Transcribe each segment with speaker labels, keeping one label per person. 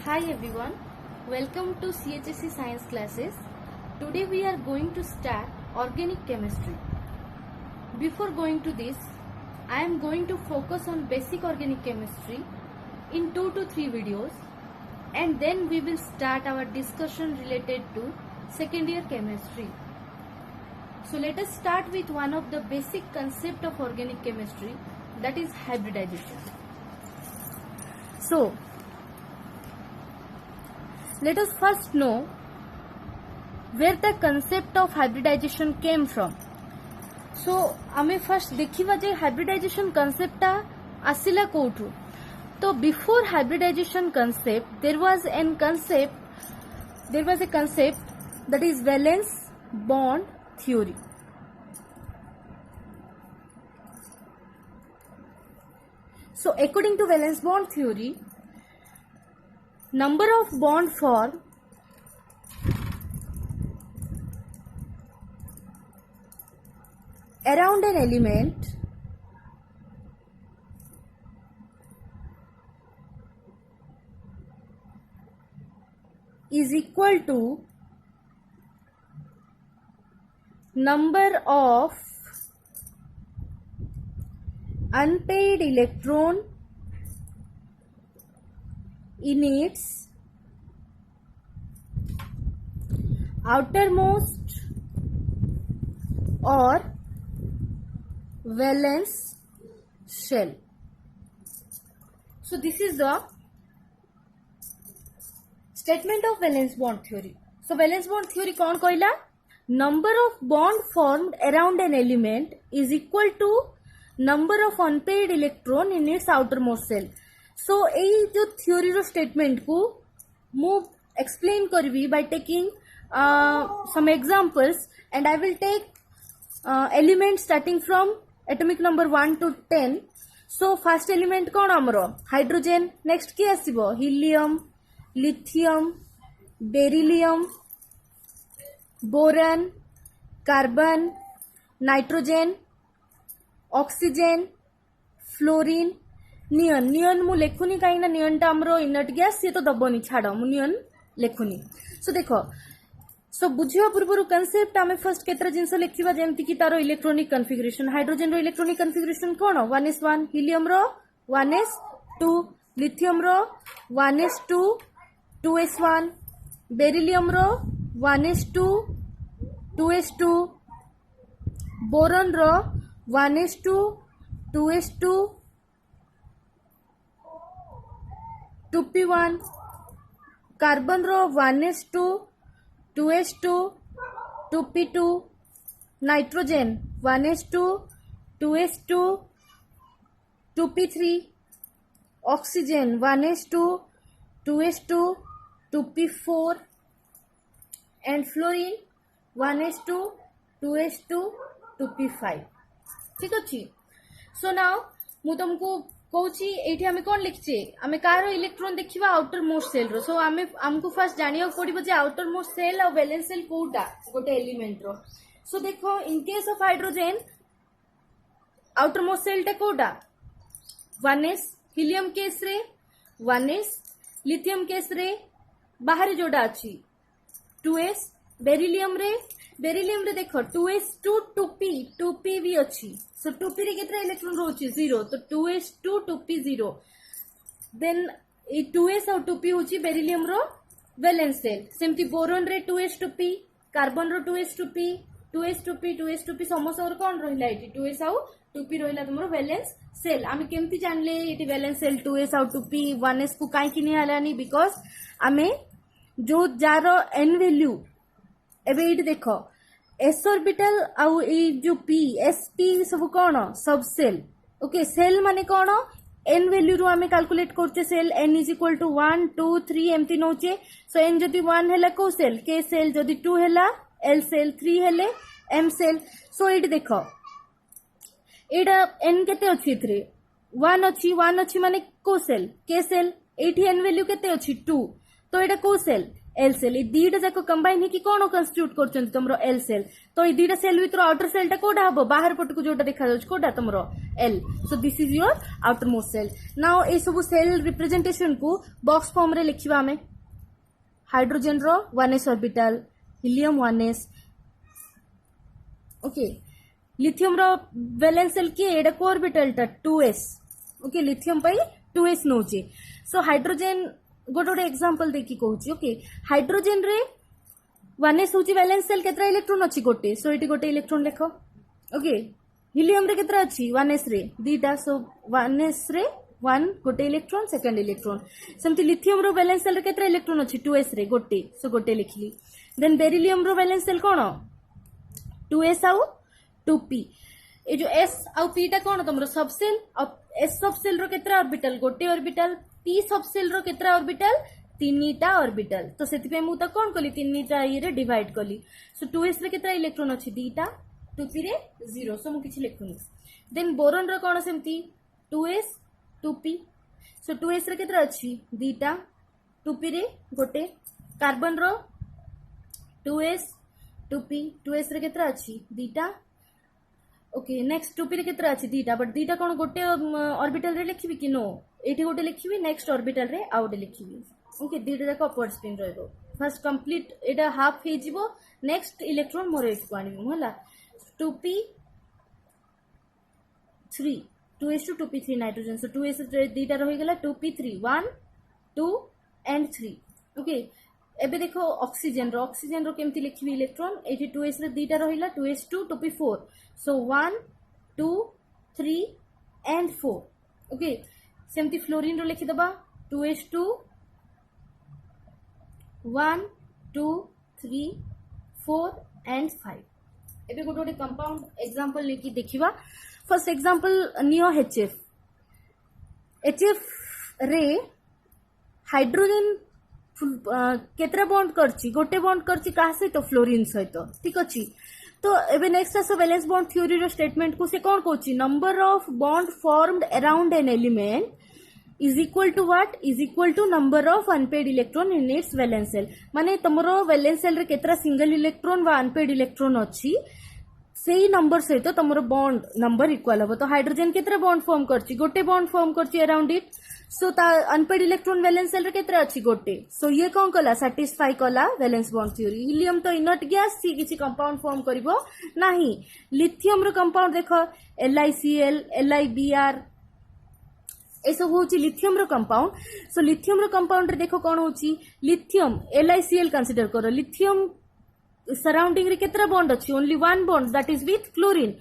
Speaker 1: Hi everyone, welcome to CHSC science classes. Today we are going to start organic chemistry. Before going to this, I am going to focus on basic organic chemistry in 2 to 3 videos, and then we will start our discussion related to second year chemistry. So let us start with one of the basic concept of organic chemistry, that is hybridization. So let us first know where the concept of hybridization came from. So आमे first देखिवा जे hybridization concept ता आसिला कोठु. तो before hybridization concept there was a concept that is valence bond theory. So according to valence bond theory, number of bond formed around an element is equal to number of unpaired electron in its outermost or valence shell. So this is the statement of valence bond theory. So valence bond theory कौन कहला? Number of bond formed around an element is equal to number of unpaired electron in its outermost shell. So एई जो theory रो statement को मु explain Curvv by taking some examples, and I will take elements starting from atomic number 1 to 10. So first element कौन हमरो? Hydrogen. Next की आसीबो? Helium, lithium, beryllium, boron, carbon, nitrogen, oxygen, fluorine, नियन. नियन मु लेखुनी कहीं ना नियन टा हमरो इनर्ट गैस से तो दबनी छाड़ मु नियन लेखुनी. सो देखो, सो बुझिया पूर्व कनसेप्ट आमे फर्स्ट केतरा जिंस लिखिबा जेमति कि तारो electronic configuration. Hydrogen row electronic configuration cone? 1s1. Helium row 1s2. Lithium row 1s2 2s1. Beryllium row 1s2 2s2. Boron row 1s2 2s2 2p1. Carbon row 1s2 2s2 2p2. Nitrogen 1s2 2s2 2p3. Oxygen 1s2 2s2 2p4 and fluorine 1s2 2s2 2p5. ठीक अछि. So now मु तुमको कहूची एठी हमें कोन लिखचे, हमें कार इलेक्ट्रॉन देखिबा आउटर मोस्ट सेल रो. सो हमें हमको फर्स्ट जानिया पड़िबो जे आउटर मोस्ट सेल और वैलेंस सेल कोटा गोटे एलिमेंट रो. सो देखो, in case of hydrogen outermost shell टे कोटा 1s. हीलियम केस रे 1s. लिथियम केस रे बाहर जोडा अछि 2s. बेरिलियम रे देखो 2s2 2p भी अछि. सो 2p रे केतरा इलेक्ट्रॉन रोची 0. तो 2s2 2p 0. देन ए 2s और 2p होची बेरिलियम रो वैलेंस सेल. सेमति बोरॉन रे 2s 2p, कार्बन रो 2s 2p 2s 2p समस्त और कोन रहिला एटी 2s और 2p रहिला तुमरो वैलेंस सेल. आमे केमति जानले एटी वैलेंस सेल 2s और 2p 1s को काई कि नि हलानी? बिकॉज़ आमे जो जारो n वैल्यू एबे इट देखो s ऑर्बिटल आउ ए जो p sp सब कोन सब सेल. ओके, सेल माने कोन? n वैल्यू रो आमे कैलकुलेट करते shell n is equal to 1 2 3 एमती नोचे. सो n जदी 1 हैला को सेल k सेल, जदी 2 हैला l सेल, 3 हैले m सेल. सो इट देखो एडा n केते अछि? 3 1 अछि माने को सेल? k shell. एठी n वैल्यू केते अछि? 2. तो एडा को सेल? एल सेल ये दीटा जाक कंबाइन होकी कौन कन्स्टिट्यूट कर तुम एल सेल तो ये दीटा सेल भीतर आउटर सेलटा कोटा हम बाहर पटक जोटा देखा कोटा तुम L so this is your outermost shell now ये सब सेल रिप्रेजेंटेशन को बॉक्स फॉर्म रे लिखिबा हमें हाइड्रोजन रो 1s orbital helium 1s okay lithium रो वैलेंस सेल के एडा को ऑर्बिटल टा 2s ओके लिथियम पई 2s नोचे सो हाइड्रोजन गोटे गोटे एग्जांपल देखि कहूची ओके हाइड्रोजन रे 1s होची वैलेंस सेल केतरा इलेक्ट्रॉन अछि गोटे सो एटी गोटे इलेक्ट्रॉन लेखो ओके हीलियम रे केतरा अछि 1s रे दीटा सो 1s रे 1 गोटे इलेक्ट्रॉन सेकंड इलेक्ट्रॉन सेमति लिथियम रो वैलेंस सेल रे केतरा इलेक्ट्रॉन अछि 2s रे गोटे सो गोटे लिखली देन बेरिलियम रो वैलेंस सेल कोन 2s आउ 2p ए जो s आउ p टा कोन तमरो सबसेल s सबसेल रो केतरा ऑर्बिटल गोटे ऑर्बिटल p सबसेल रो केतरा ऑर्बिटल तीनटा ऑर्बिटल तो सेति पे मु त कोन कली तीनटा ये रे डिवाइड कली सो 2s रे केतरा इलेक्ट्रॉन अछि दीटा 2p रे 0 सो मु किछि लिखुनी देन बोरॉन रो कोन सेमति 2s 2p सो 2s रे केतरा अछि दीटा 2p रे गोटे कार्बन रो 2s 2p 2s रे केतरा अछि दीटा ओके नेक्स्ट 2p रे केतरा अछि दीटा बट दीटा कोन गोटे ऑर्बिटल रे लिखिबी कि नो एठी गोटे लिखिबी नेक्स्ट ऑर्बिटल रे आउट लिखिबी ओके दीटा जाक अपवर्ड स्पिन रहइबो फर्स्ट कंप्लीट एटा हाफ हे जिवो नेक्स्ट इलेक्ट्रॉन मोर एट को आनिबो होला 2p 3 2s to 2p3 nitrogen so 2s दीटा रहि गेला 2p3 1 2 एंड 3 ओके एबे देखो ऑक्सीजन रो केमती लिखिबी इलेक्ट्रॉन एठी 2s रे दीटा रहिला 2s2 2p4 so 1 2 3 and 4 okay सेमती फ्लोरीन रो लिखि दबा 2s2 1 2 3 4 एंड 5 एबे गोटे गोटे कंपाउंड एग्जांपल लेकी देखिबा फर्स्ट एग्जांपल नियो HF रे हाइड्रोजन केतरा बॉन्ड करची गोटे बॉन्ड करची का सहित फ्लोरीन सहित ठीक अछि तो एबे next as valence bond theory रो स्टेटमेंट को से कोन कहूची number of bond formed around an element is equal to what is equal to number of unpaired electron in its valence shell माने तमरो वैलेंस सेल रे केतरा सिंगल इलेक्ट्रॉन वा अनपेड इलेक्ट्रॉन अछि सेही नंबर सहित तमरो बॉन्ड नंबर इक्वल हबो तो हाइड्रोजन केतरा बॉन्ड फॉर्म करची गोटे बॉन्ड फॉर्म करची अराउंड इट सो ता अनपेड इलेक्ट्रॉन वैलेंस सेल रे केतरा अछि गोटे सो ये कोन कला सैटिस्फाई कला वैलेंस बॉन्ड थ्योरी हीलियम तो इनर्ट गैस सी किछि कंपाउंड फॉर्म करिवो नाही लिथियम रो कंपाउंड देखो LiCl LiBr ए सब होची लिथियम रो कंपाउंड सो लिथियम रो कंपाउंड रे देखो कोन होची लिथियम LiCl कंसीडर करो लिथियम सराउंडिंग रे केतरा बॉन्ड अछि only one bond that is with chlorine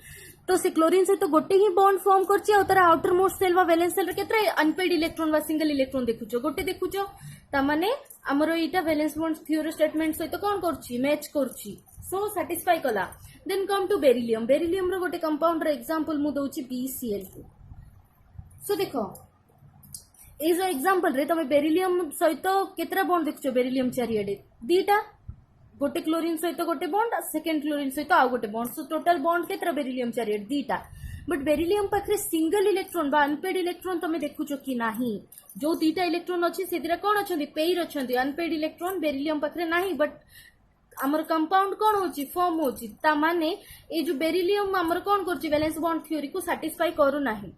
Speaker 1: तो से क्लोरीन से तो गोटे ही बॉन्ड फॉर्म करछि आ तारा आउटर मोस्ट सेल वा वैलेंस सेल रे केतरा अनपेड इलेक्ट्रॉन वा सिंगल इलेक्ट्रॉन देखुछो गोटे देखुछो ता माने हमरो एटा वैलेंस बॉन्ड थ्योरी स्टेटमेंट सहित कोन करछि मैच करछि सो सैटिस्फाई कला देन कम टू बेरिलियम रो गोटे कंपाउंड रो एग्जांपल मु दउछि BeCl2 सो देखो ए जो एग्जांपल रे तमे बेरिलियम सहित केतरा बॉन्ड देखुछो बेरिलियम चारियाडे दीटा गोटे क्लोरीन सहित गोटे बॉन्ड सेकंड क्लोरीन सहित आ गोटे बॉन्ड सो टोटल बॉन्ड केतरा बेरिलियम चारियाडे दीटा बट बेरिलियम पाखरे सिंगल इलेक्ट्रॉन बा अनपेड इलेक्ट्रॉन तमे देखुछो कि नाही जो दीटा इलेक्ट्रॉन अछि सेदिरा कोन अछंती पेयर अछंती अनपेड इलेक्ट्रॉन बेरिलियम पाखरे नाही बट हमर कंपाउंड कोन होची फॉर्म होची ता माने ए जो बेरिलियम हमर कोन करची वैलेंस बॉन्ड थ्योरी को सैटिस्फाई करू नाही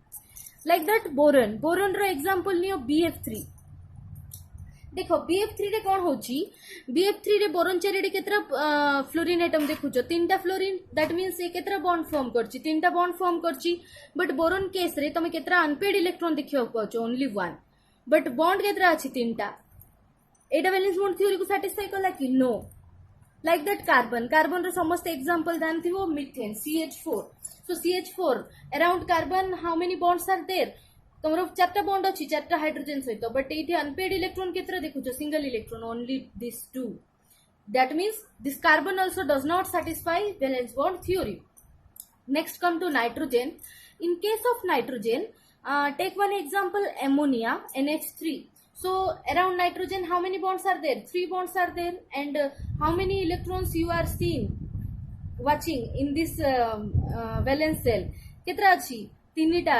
Speaker 1: लाइक दैट बोरॉन रो एग्जांपल नियो BF3 देखो BF3 रे कोन होची BF3 रे बोरॉन चारिडे केतरा फ्लोरीन एटम देखुचो तीनटा फ्लोरीन दैट मींस ए केतरा बॉन्ड फॉर्म करची तीनटा बॉन्ड फॉर्म करची बट बोरॉन केस रे तमे केतरा अनपेड इलेक्ट्रॉन देखियो कहचो ओनली वन बट बॉन्ड केतरा अछि तीनटा एटा वैलेंस बॉन्ड थ्योरी को सैटिस्फाई कला कि नो लाइक दैट कार्बन रो समस्त एग्जांपल जानथिबो methane CH4 so CH4 around carbon how many bonds are there तमरो चारटा बॉन्ड अछि चारटा हाइड्रोजन सहित बट एठी अनपेड इलेक्ट्रॉन केतरा देखुछो single electron only this two that means this carbon also does not satisfy valence bond theory next come to nitrogen in case of nitrogen take one example ammonia NH3 so around nitrogen how many bonds are there 3 bonds are there and how many electrons you are seeing watching in this valence cell केतरा अछि तीनटा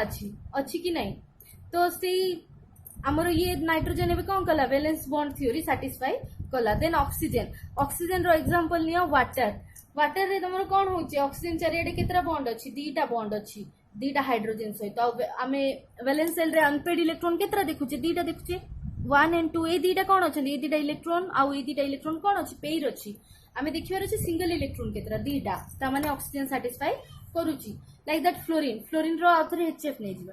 Speaker 1: अछि कि नहीं तो से आमर ये nitrogen एबे कौन कला वैलेंस बॉन्ड थ्योरी सैटिस्फाई कला देन ऑक्सीजन ऑक्सीजन रो एग्जांपल नियो वाटर वाटर रे तमर कोन होची ऑक्सीजन चारिडे केतरा बॉन्ड अछि दीटा बॉन्ड अछि दीटा हाइड्रोजन सहित आमे वैलेंस सेल रे अनपेड इलेक्ट्रॉन केतरा देखुचे दीटा देखुचे 1 and 2 ए दीटा कोन अछि ए दीटा इलेक्ट्रॉन आउ ए दीटा इलेक्ट्रॉन कोन अछि पेयर अछि आमे देखिबार अछि सिंगल इलेक्ट्रॉन केतरा दीटा ता माने ऑक्सीजन सैटिस्फाई करूची लाइक दैट फ्लोरीन फ्लोरीन रो आउथरे एचएफ नै जिबा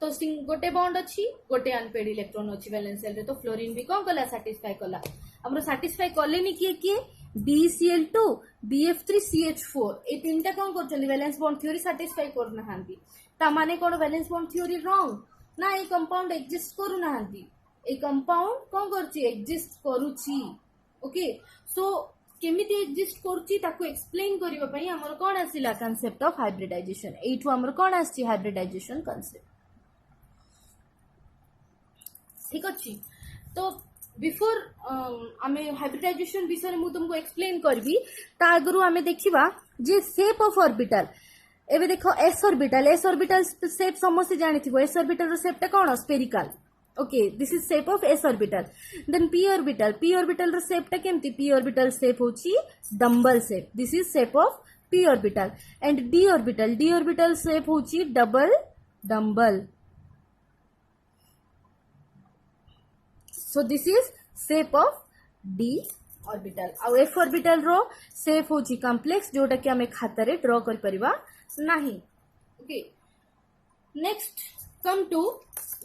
Speaker 1: तो गोटे बॉन्ड अच्छी गोटे अनपेड इलेक्ट्रॉन अच्छी वैलेंस सेल रे तो फ्लोरीन भी कौन कला सैटिस्फाई कला हमरो सैटिस्फाई कलेनी किए किए BeCl2 BF3CH4 ए तीनटा कौन करछन वैलेंस बॉन्ड थ्योरी सैटिस्फाई करना हांती ता माने कोन वैलेंस बॉन्ड थ्योरी रॉन्ग ना ए कंपाउंड एग्जिस्ट करू ना हांती ए कंपाउंड कौन करछि एग्जिस्ट करूछि ओके सो केमिति एग्जिस्ट करूछि ताको एक्सप्लेन करिवा पई हमर कोन आसिला कांसेप्ट ऑफ हाइब्रिडाइजेशन एठु हमर कोन आछि हाइब्रिडाइजेशन कांसेप्ट ठीक अच्छी तो बिफोर आमे हाइब्रिडाइजेशन विषय में तुमको एक्सप्लेन करबी ता आगरु आमे देखिबा जे शेप ऑफ ऑर्बिटल एबे देखो एस ऑर्बिटल शेप समस्त जानिथिबो एस ऑर्बिटल रो शेप ता कोन spherical okay this is shape of s orbital then p orbital रो शेप ता केमती पी ऑर्बिटल शेप होची dumbbell shape this is shape of p orbital and d orbital shape होची double dumbbell so this is shape of d orbital ଆଉ f orbital रो shape होची complex जोटा कि हमें खाता रे ड्रॉ कर परिबा नाही okay next come to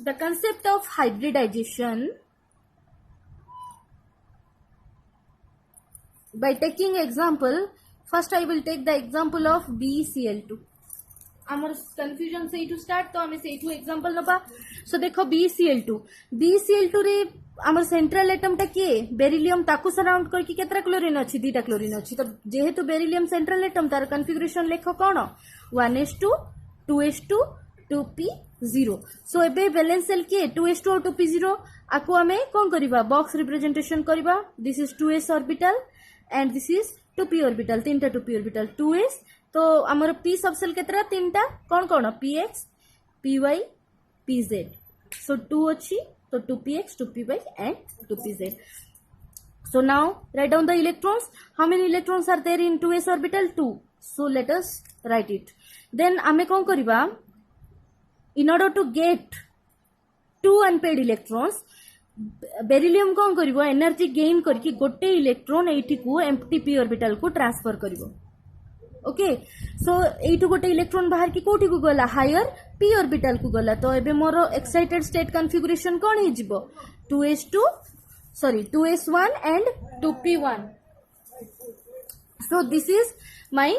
Speaker 1: the concept of hybridization by taking example first I will take the example of BeCl2 आमर confusion से इटू स्टार्ट तो हमें से इटू एग्जांपल नबा सो देखो BeCl2 रे आमर सेंट्रल एटम टा के बेरिलियम ताकू सराउंड करके केतरा क्लोरीन अछि दीटा क्लोरीन अछि तो जेहेतु बेरिलियम सेंट्रल एटम तार कॉन्फ़िगरेशन लेखो कोन 1s2 2s2 2p0 सो एबे वैलेंस सेल के 2s2 और 2p0 आको हमें कोन करबा बॉक्स रिप्रेजेंटेशन करबा this is 2s orbital and this is 2p orbital तीनटा 2p ऑर्बिटल 2s तो आमर p सबसेल केतरा तीनटा कोन कोन px py pz so 2 अछि तो 2px 2py and 2pz so now write down the electrons how many electrons are there in 2s orbital 2 so let us write it then ame kon kariba in order to get 2 unpaired electrons beryllium कौन करिवो energy gain करके गोटे electron एठी को empty p orbital को transfer करिवो okay so एठु गोटे electron बाहर की कोठी को गला हायर p ऑर्बिटल को गला तो एबे मोर एक्साइटेड स्टेट कॉन्फ़िगरेशन कोन हे जिवो 2s1 and 2p1 so this is my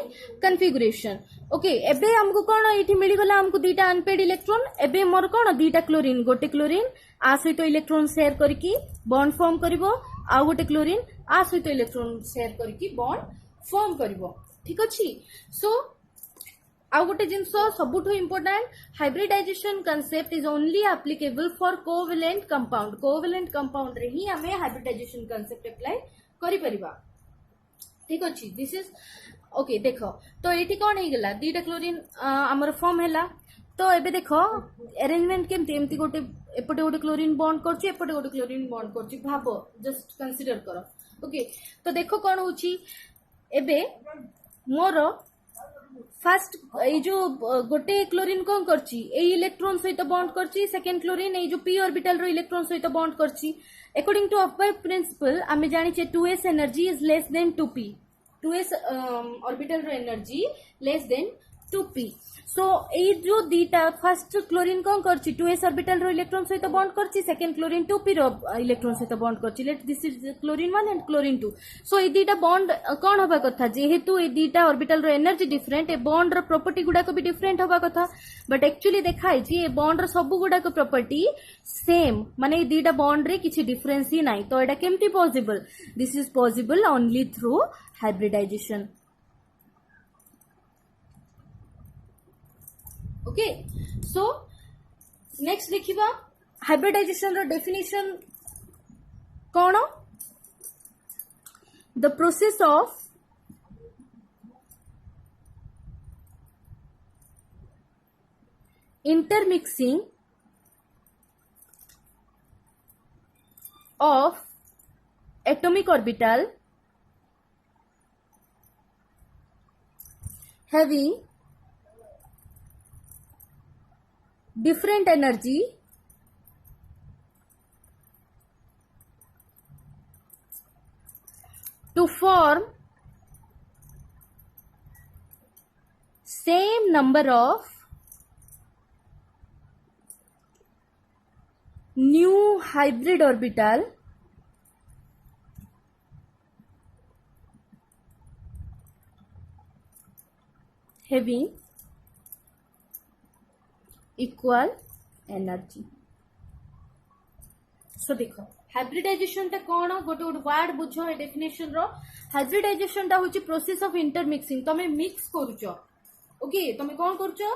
Speaker 1: configuration okay एबे हमको कोन एठी मिली गला हमको दीटा अनपेड इलेक्ट्रॉन एबे मोर कोन दीटा क्लोरीन गोटे क्लोरीन आ सहित इलेक्ट्रॉन शेयर करके बॉन्ड फॉर्म करिवो आ गोटे क्लोरीन आ सहित इलेक्ट्रॉन शेयर करके बॉन्ड फॉर्म करिवो ठीक अछि सो आ गोटे जिंस सबुठो important hybridization concept is only applicable for covalent compound रे ही हमें हाइब्रिडाइजेशन कांसेप्ट अप्लाई करि परिबा ठीक अछि दिस इज ओके देखो तो एठी कोन हे गेला दीटा क्लोरीन हमर फॉर्म हैला तो एबे देखो अरेंजमेंट केमती एमती गोटे एपटे गोटे क्लोरीन बॉन्ड करछि एपटे गोटे क्लोरीन बॉन्ड करछि भाबो जस्ट कंसीडर करो ओके तो देखो कोन होछि एबे मोर फर्स्ट ए जो गोटे क्लोरीन कोन करछि ए इलेक्ट्रॉन सहित बॉन्ड करछि सेकंड क्लोरीन ए जो p ऑर्बिटल रो इलेक्ट्रॉन सहित बॉन्ड करछि अकॉर्डिंग टू अपर प्रिंसिपल आमे जानि छे 2s energy is less than 2p 2s orbital रो energy less than 2p so ए जो दीटा फर्स्ट क्लोरीन कोन करछि 2s ऑर्बिटल रो इलेक्ट्रॉन सहित बॉन्ड करछि सेकंड क्लोरीन 2p रो इलेक्ट्रॉन सहित बॉन्ड करछि let this is chlorine 1 and chlorine 2 सो ए दीटा बॉन्ड कोन होबा कथा जेहेतु ए दीटा ऑर्बिटल रो energy different a bond row property गुडा को भी डिफरेंट होबा कथा बट एक्चुअली देखाई छी ए बॉन्ड रो सब गुडा को प्रॉपर्टी सेम माने ए दीटा बॉन्ड रे किछि डिफरेंस ही नाही तो एटा केमती possible this is possible only through hybridization okay so next देखिबा हाइब्रिडाइजेशन रो डेफिनेशन कोन the process of intermixing of atomic orbital having different energy to form same number of new hybrid orbital having equal energy. So देखो hybridisation टा कौन गोटे गोटे word बुझ a definition row hybridisation टा होची प्रोसेस ऑफ इंटरमिक्सिंग तमे mix करूचो ओके तमे कौन करूचो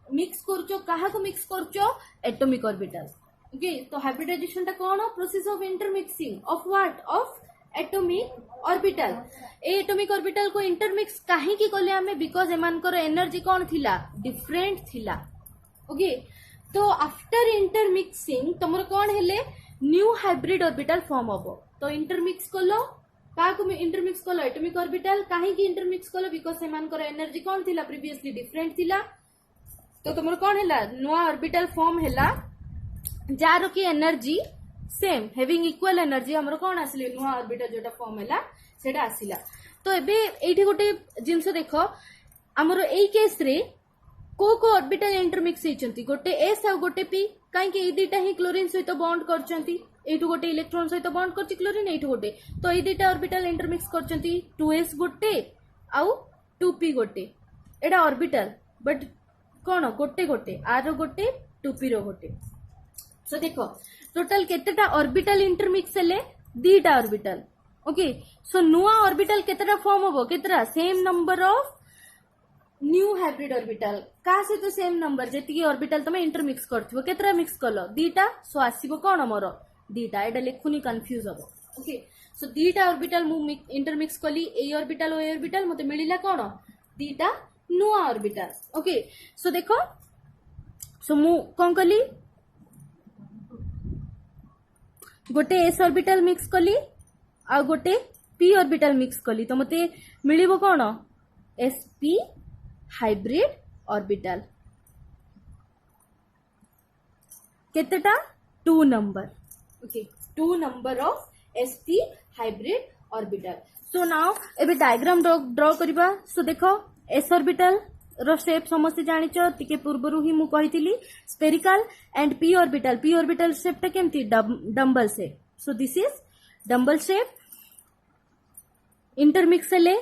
Speaker 1: मिक्स करूचो काहा को मिक्स करूचो एटॉमिक ऑर्बिटल ओके तो हाइब्रिडाइजेशन टा कौन process of intermixing of what of atomic orbital A atomic orbital को इंटरमिक्स काहे की कले हमें बिकॉज़ एमानकर एनर्जी कौन थिला डिफरेंट थिला ओके तो आफ्टर इंटरमिक्सिंग तुमर कौन हेले न्यू हाइब्रिड ऑर्बिटल फॉर्म होबो तो इंटरमिक्स कलो का को इंटरमिक्स कलो एटॉमिक ऑर्बिटल काहे की इंटरमिक्स कलो बिकॉज़ एमानकर एनर्जी कौन थिला प्रीवियसली डिफरेंट थिला तो तुमर कौन हेला नुआ ऑर्बिटल फॉर्म हेला जार की energy same having equal energy हमर कौन आसिले नुआ ऑर्बिटल जोटा फॉर्म हेला सेटा आसिला तो एबे एठी गोटे जिंस देखो हमर एई केस रे को ऑर्बिटल इंटरमिक्स होइचंती गोटे एस आ गोटे पी काहे कि ए दुटा ही क्लोरीन सहित बॉन्ड करचंती एठु गोटे इलेक्ट्रॉन सहित बॉन्ड करची क्लोरीन एठु गोटे तो ए दुटा ऑर्बिटल इंटरमिक्स करचंती 2s गोटे आउ 2p गोटे एडा ऑर्बिटल बट कोन गोटे गोटे आर गोटे 2p रो गोटे सो देखो टोटल केतेटा ऑर्बिटल इंटरमिक्स हेले दीटा ऑर्बिटल ओके सो नुआ ऑर्बिटल केतेटा फॉर्म होबो केतेटा same number of new hybrid orbital का सहित सेम नंबर जेती ऑर्बिटल तमे इंटरमिक्स करथिबो केतरा मिक्स कलो दीटा सो आसीबो कोन मोर दीटा एटा लेखुनी कंफ्यूज हबो ओके सो दीटा ऑर्बिटल मु इंटरमिक्स कली ए ऑर्बिटल ओ ए ऑर्बिटल मते मिलिला कोन दीटा नुआ ऑर्बिटल ओके सो देखो सो मु कोन कली गोटे एस ऑर्बिटल मिक्स कली आ गोटे पी ऑर्बिटल मिक्स कली तो मते मिलिबो कोन sp हाइब्रिड ऑर्बिटल केतेटा 2 number okay 2 number of sp hybrid orbital so now एबे डायग्राम ड्रॉ करबा सो देखो s ऑर्बिटल रो शेप समस्त जानिचो टिके पूर्वरु ही मु कहितली spherical and p orbital shape टा केमती dumbbell shape so this is dumbbell shape intermix ले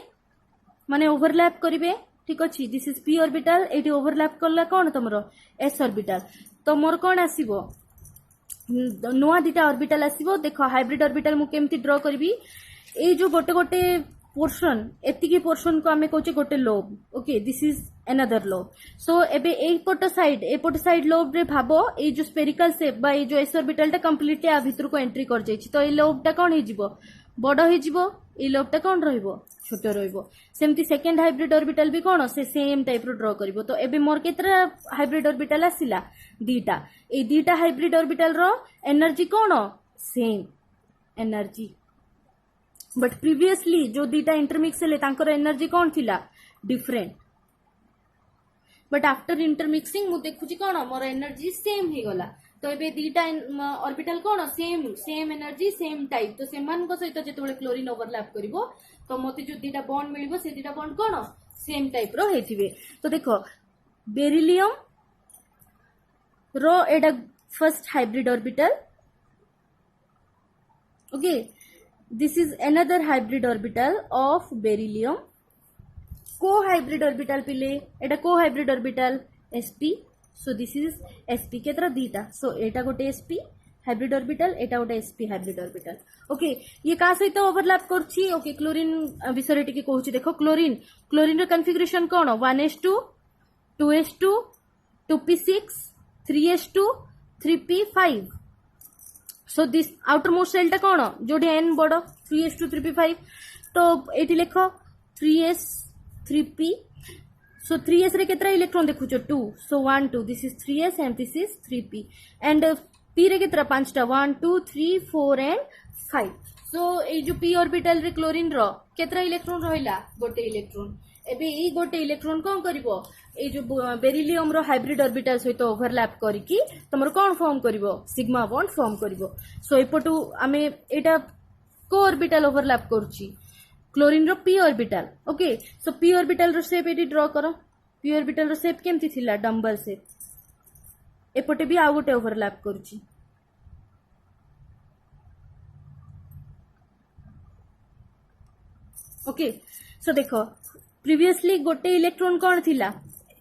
Speaker 1: माने ओवरलैप करिवे ठीक अछि दिस इज p ऑर्बिटल एटी ओवरलैप करला कोन तमरो s ऑर्बिटल तो मोर कोन आसीबो नुआ दिटा ऑर्बिटल आसीबो देखो हाइब्रिड ऑर्बिटल मु केमती ड्रॉ करबी ए जो गोटे गोटे पोर्शन एतिकी पोर्शन को हमें कहचे गोटे lobe okay this is another lobe so एबे ए पोट साइड लोब रे भाबो ए जो स्फेरिकल शेप बा ए जो s ऑर्बिटल टा कंप्लीटली आ भीतर को एंट्री कर जायछि तो ए लोब टा कोन हे जिवो बड़ हे जिवो ए लोब टा कोन रहइबो छोट रहइबो सेमती सेकंड हाइब्रिड ऑर्बिटल भी कोन से सेम टाइप रो ड्रॉ करिवो तो एबे मोर केतरा हाइब्रिड ऑर्बिटल आसिला दीटा ए दीटा हाइब्रिड ऑर्बिटल रो एनर्जी कोन सेम एनर्जी बट प्रीवियसली जो दीटा इंटरमिक्स हेले तांकर एनर्जी कोन थिला डिफरेंट बट आफ्टर इंटरमिक्सिंग मु देखुची कोन मोर एनर्जी सेम हे गला तो एबे दीटा ऑर्बिटल कोन सेम एनर्जी सेम टाइप तो सेमान को सहित जेतबेले क्लोरीन ओवरलैप करिवो तो मते जो दीटा बॉन्ड मिलिवो से दीटा बॉन्ड कोन सेम टाइप रो हेथिबे तो देखो बेरिलियम रो एडा first hybrid orbital okay this is another hybrid orbital of beryllium co-hybrid orbital pile eta co-hybrid orbital sp so this is sp केतरा दीटा so एटा गोटे sp हाइब्रिड ऑर्बिटल एटा गोटे sp hybrid orbital okay ये का सहित overlap करछि okay chlorine विषय टिके कहूछि देखो क्लोरीन रो कॉन्फ़िगरेशन कोन 1s2 2s2 2p6 3s2 3p5 so this outermost shell टा कोन जोडी n बड़ 3s2 3p5 तो एठी लेखो 3s 3p सो 3s रे केतरा इलेक्ट्रॉन देखुचो 2 so 1 2 this is 3s and this is 3p and p रे केतरा पांचटा 1 2 3 4 एंड 5 सो ए जो पी ऑर्बिटल रे क्लोरीन रो केतरा इलेक्ट्रॉन रहिला गोटे इलेक्ट्रॉन एबे ई गोटे इलेक्ट्रॉन कोन करिवो ए जो बेरिलियम रो हाइब्रिड ऑर्बिटल सहित ओवरलैप करिकी तमरो कोन फॉर्म करिवो सिग्मा बॉन्ड फॉर्म करिवो सो एपटू आमे एटा को ऑर्बिटल ओवरलैप करूची क्लोरीन रो p orbital okay so p orbital रो शेप एडी ड्रा करो पी ऑर्बिटल रो शेप केमती थिला डंबल शेप एपटे भी आ गोटे ओवरलैप करूची ओके सो देखो प्रीवियसली गोटे इलेक्ट्रॉन कौन थिला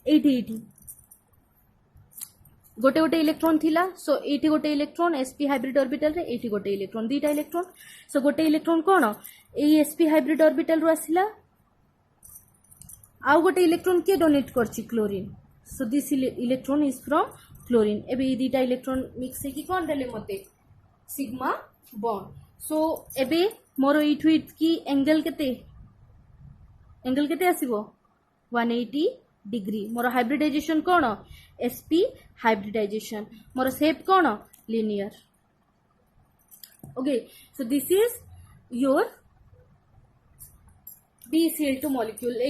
Speaker 1: एठी एठी गोटे गोटे इलेक्ट्रॉन थिला सो एठी गोटे इलेक्ट्रॉन sp हाइब्रिड ऑर्बिटल रे एठी गोटे इलेक्ट्रॉन दीटा इलेक्ट्रॉन सो गोटे इलेक्ट्रॉन कौन ए sp हाइब्रिड ऑर्बिटल रो आसिला आउ गोटे इलेक्ट्रॉन के डोनेट करछि chlorine so this electron is from chlorine एबे ई दीटा इलेक्ट्रॉन मिक्स हेकी कोन देले मते सिग्मा बॉन्ड सो एबे मोर इठु इट की एंगल केते आसीबो 180 डिग्री मोर हाइब्रिडाइजेशन कोन sp हाइब्रिडाइजेशन मोर शेप कोन linear okay so this is your BCl2 molecule ए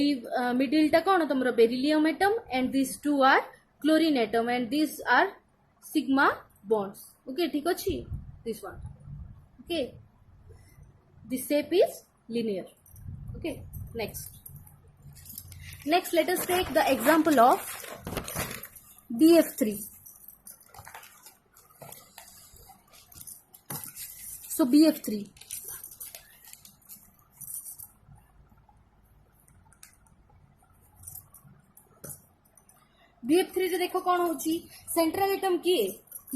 Speaker 1: मिडिल टा कोन तमरो beryllium atom and this two are chlorine atom and this are sigma bonds okay ठीक अछि this one okay this shape is linear okay next let us take the example of BF3 so BF3 BF3 रे देखो कौन होची central atom किए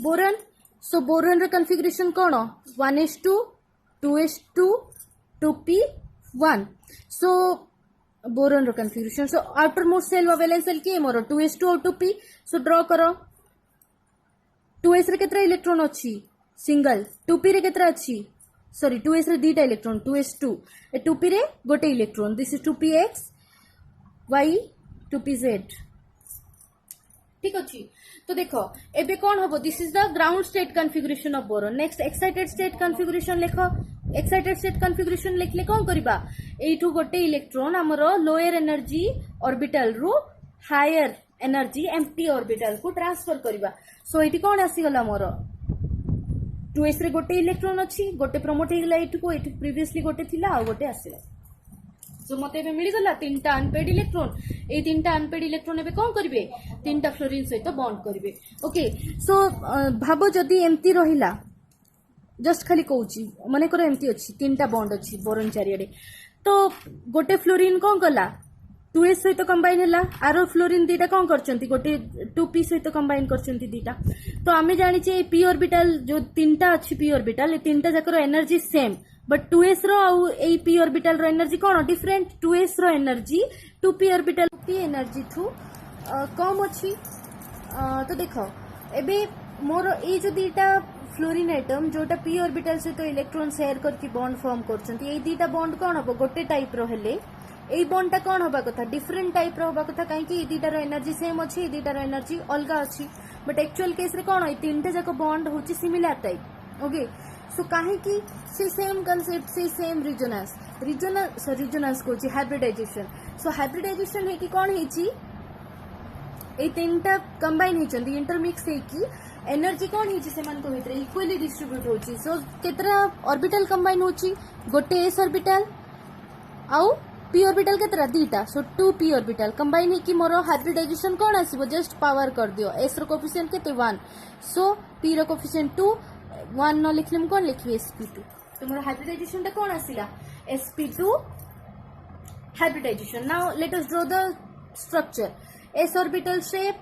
Speaker 1: boron so boron रे configuration कौन 1s2 2s2 2p1 so boron रो configuration so outermost shell valence shell किए मोर 2s2 और 2p सो ड्रॉ करो 2s रे केतरा इलेक्ट्रॉन अछि सिंगल 2p रे केतरा अछि सॉरी 2s रे दीटा इलेक्ट्रॉन 2s2 ए 2p रे गोटे electron this is 2px y 2pz ठीक अछि तो देखो एबे कौन होबो this is the ground state configuration of boron next excited state configuration लिखो एक्साइटेड स्टेट कॉन्फ़िगरेशन लिखले कौन करिबा एठू गोटे इलेक्ट्रॉन हमरो लोअर एनर्जी ऑर्बिटल रु हायर एनर्जी एम्प्टी ऑर्बिटल को ट्रांसफर करिबा सो एठी कौन आसी गला मोर 2s रे गोटे इलेक्ट्रॉन अछि गोटे प्रमोट हे गला एठू को एठी प्रीवियसली गोटे थिला आ गोटे आसीला सो मते एबे मिली गला तीनटा अनपेड इलेक्ट्रॉन ए तीनटा अनपेड इलेक्ट्रॉन एबे कोन करिवे तीनटा फ्लोरीन सहित बॉन्ड करिवे ओके सो भाबो जदी एम्प्टी रहिला जस्ट खाली कहूची माने करो एम्प्टी अछि तीनटा बॉन्ड अछि बोरॉन चारियाडे तो गोटे फ्लोरीन कोन कला 2s सहित कंबाइन हैला आरो फ्लोरीन दीटा कोन करचंती गोटे 2p सहित कंबाइन करचंती दीटा तो आमे जानि छे p ऑर्बिटल जो तीनटा अछि p ऑर्बिटल ए तीनटा जाकर एनर्जी सेम बट 2s रो आ ए p ऑर्बिटल रो एनर्जी कोन डिफरेंट 2s रो energy 2p orbital p energy थु कम अछि तो देखो एबे मोर ए जो दीटा फ्लोरीन एटम जोटा p ऑर्बिटल से तो इलेक्ट्रॉन शेयर करके बॉन्ड फॉर्म करचंती ए दीटा बॉन्ड कोन हबो गोटे टाइप रो हेले ए बॉन्ड टा कोन होबा कथा डिफरेंट टाइप रो होबा कथा काहे कि ए दीटा रो एनर्जी सेम अछि ए दीटा रो एनर्जी अलगा अछि बट एक्चुअल केस रे कोन ए तीनटा जाको बॉन्ड होची सिमिलर टाइप ओके सो काहे कि से सेम कांसेप्ट से सेम रिजोनेंस को छी हाइब्रिडाइजेशन सो हाइब्रिडाइजेशन हे कि कोन हेची ए तीनटा कंबाइन हेचंदी इंटरमिक्स हे कि एनर्जी कोन हेची सेमान को भितर इक्वली डिस्ट्रीब्यूट होची सो केतरा ऑर्बिटल कंबाइन होची गोटे s ऑर्बिटल आउ p ऑर्बिटल केतरा दीटा सो 2p ऑर्बिटल कंबाइन हे कि मोरो हाइब्रिडाइजेशन कोन आसीबो जस्ट पावर कर दियो s रो कोएफिशिएंट केते 1 सो p रो कोएफिशिएंट 2 1 न लिखले हम कोन लिखबे sp2 तो मोरो हाइब्रिडाइजेशन टा कोन आसीला sp2 hybridization now let us draw the structure s orbital shape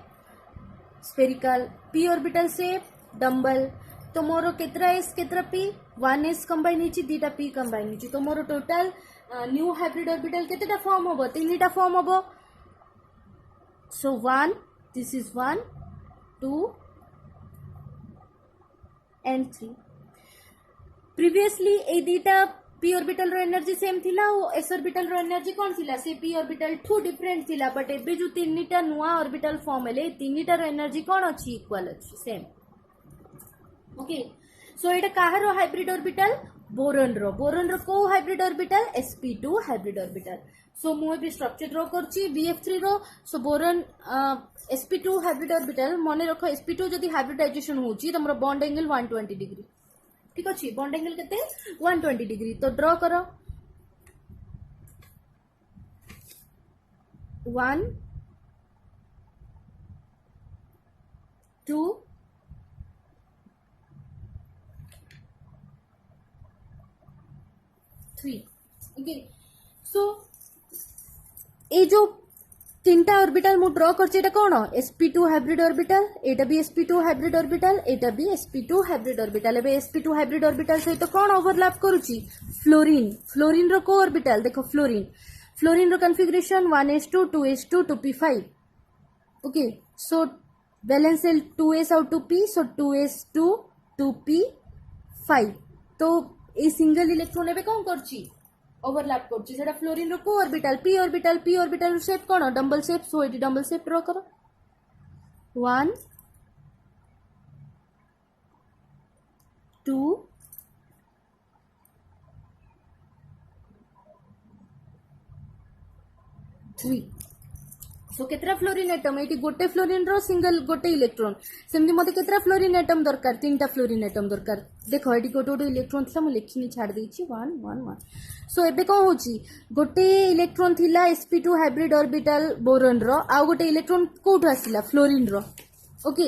Speaker 1: spherical p orbital shape dumbbell तो मोरो केतरा s केतरा p 1s कंबाइन हिची दीटा p कंबाइन हिची तो मोरो टोटल न्यू हाइब्रिड ऑर्बिटल केतेटा फॉर्म होबो तीनटा फॉर्म होबो so 1 this is 1 2 and 3 previously ए दीटा p ऑर्बिटल रो एनर्जी सेम थिला ओ s ऑर्बिटल रो एनर्जी कोन थिला से p ऑर्बिटल 2 डिफरेंट थिला बट एबे जो तीनटा नुवा ऑर्बिटल फॉर्म हेले तीनटा रो एनर्जी कोन अछि इक्वल अछि सेम ओके सो एटा काହାର हाइब्रिड ऑर्बिटल बोरन रो को hybrid orbital sp2 hybrid orbital सो मु भी स्ट्रक्चर ड्रॉ करछि bf3 रो सो बोरन sp2 हाइब्रिड ऑर्बिटल मने रखो sp2 जदी हाइब्रिडाइजेशन होची तमरो बॉन्ड एंगल 120 डिग्री ठीक अछि बॉन्ड एंगल केते 120 डिग्री तो ड्रॉ करो 1 2 3 ओके सो ए जो तीनटा ऑर्बिटल मु ड्रॉ करछि एटा कोन sp2 हाइब्रिड ऑर्बिटल एटा भी sp2 हाइब्रिड ऑर्बिटल एटा भी sp2 हाइब्रिड ऑर्बिटल एबे sp2 हाइब्रिड ऑर्बिटल सहित कोन ओवरलैप करूछि फ्लोरीन रो को ऑर्बिटल देखो फ्लोरीन रो configuration 1s2 2s2 2p5 okay so valence shell 2s और 2p सो 2s2 2p5 तो ए सिंगल इलेक्ट्रॉन एबे कोन करछि ओवरलैप करछि सेटा फ्लोरीन रो को ऑर्बिटल p ऑर्बिटल शेप कोन डबल शेप सो एटी डबल शेप ड्रॉ करो 1 2 3 सो केतरा फ्लोरीन एटम एटी गोटे फ्लोरीन रो सिंगल गोटे इलेक्ट्रॉन सेमती मते केतरा फ्लोरीन एटम दरकार तीनटा फ्लोरीन एटम दरकार देखो एटी गोटे गोटे इलेक्ट्रॉन थिला मु लेखिनी छाड़ देछि 1 1 1 सो एबे को होची गोटे इलेक्ट्रॉन थिला sp2 हाइब्रिड ऑर्बिटल बोरन रो आ गोटे इलेक्ट्रॉन कोठो आसिला फ्लोरीन रो ओके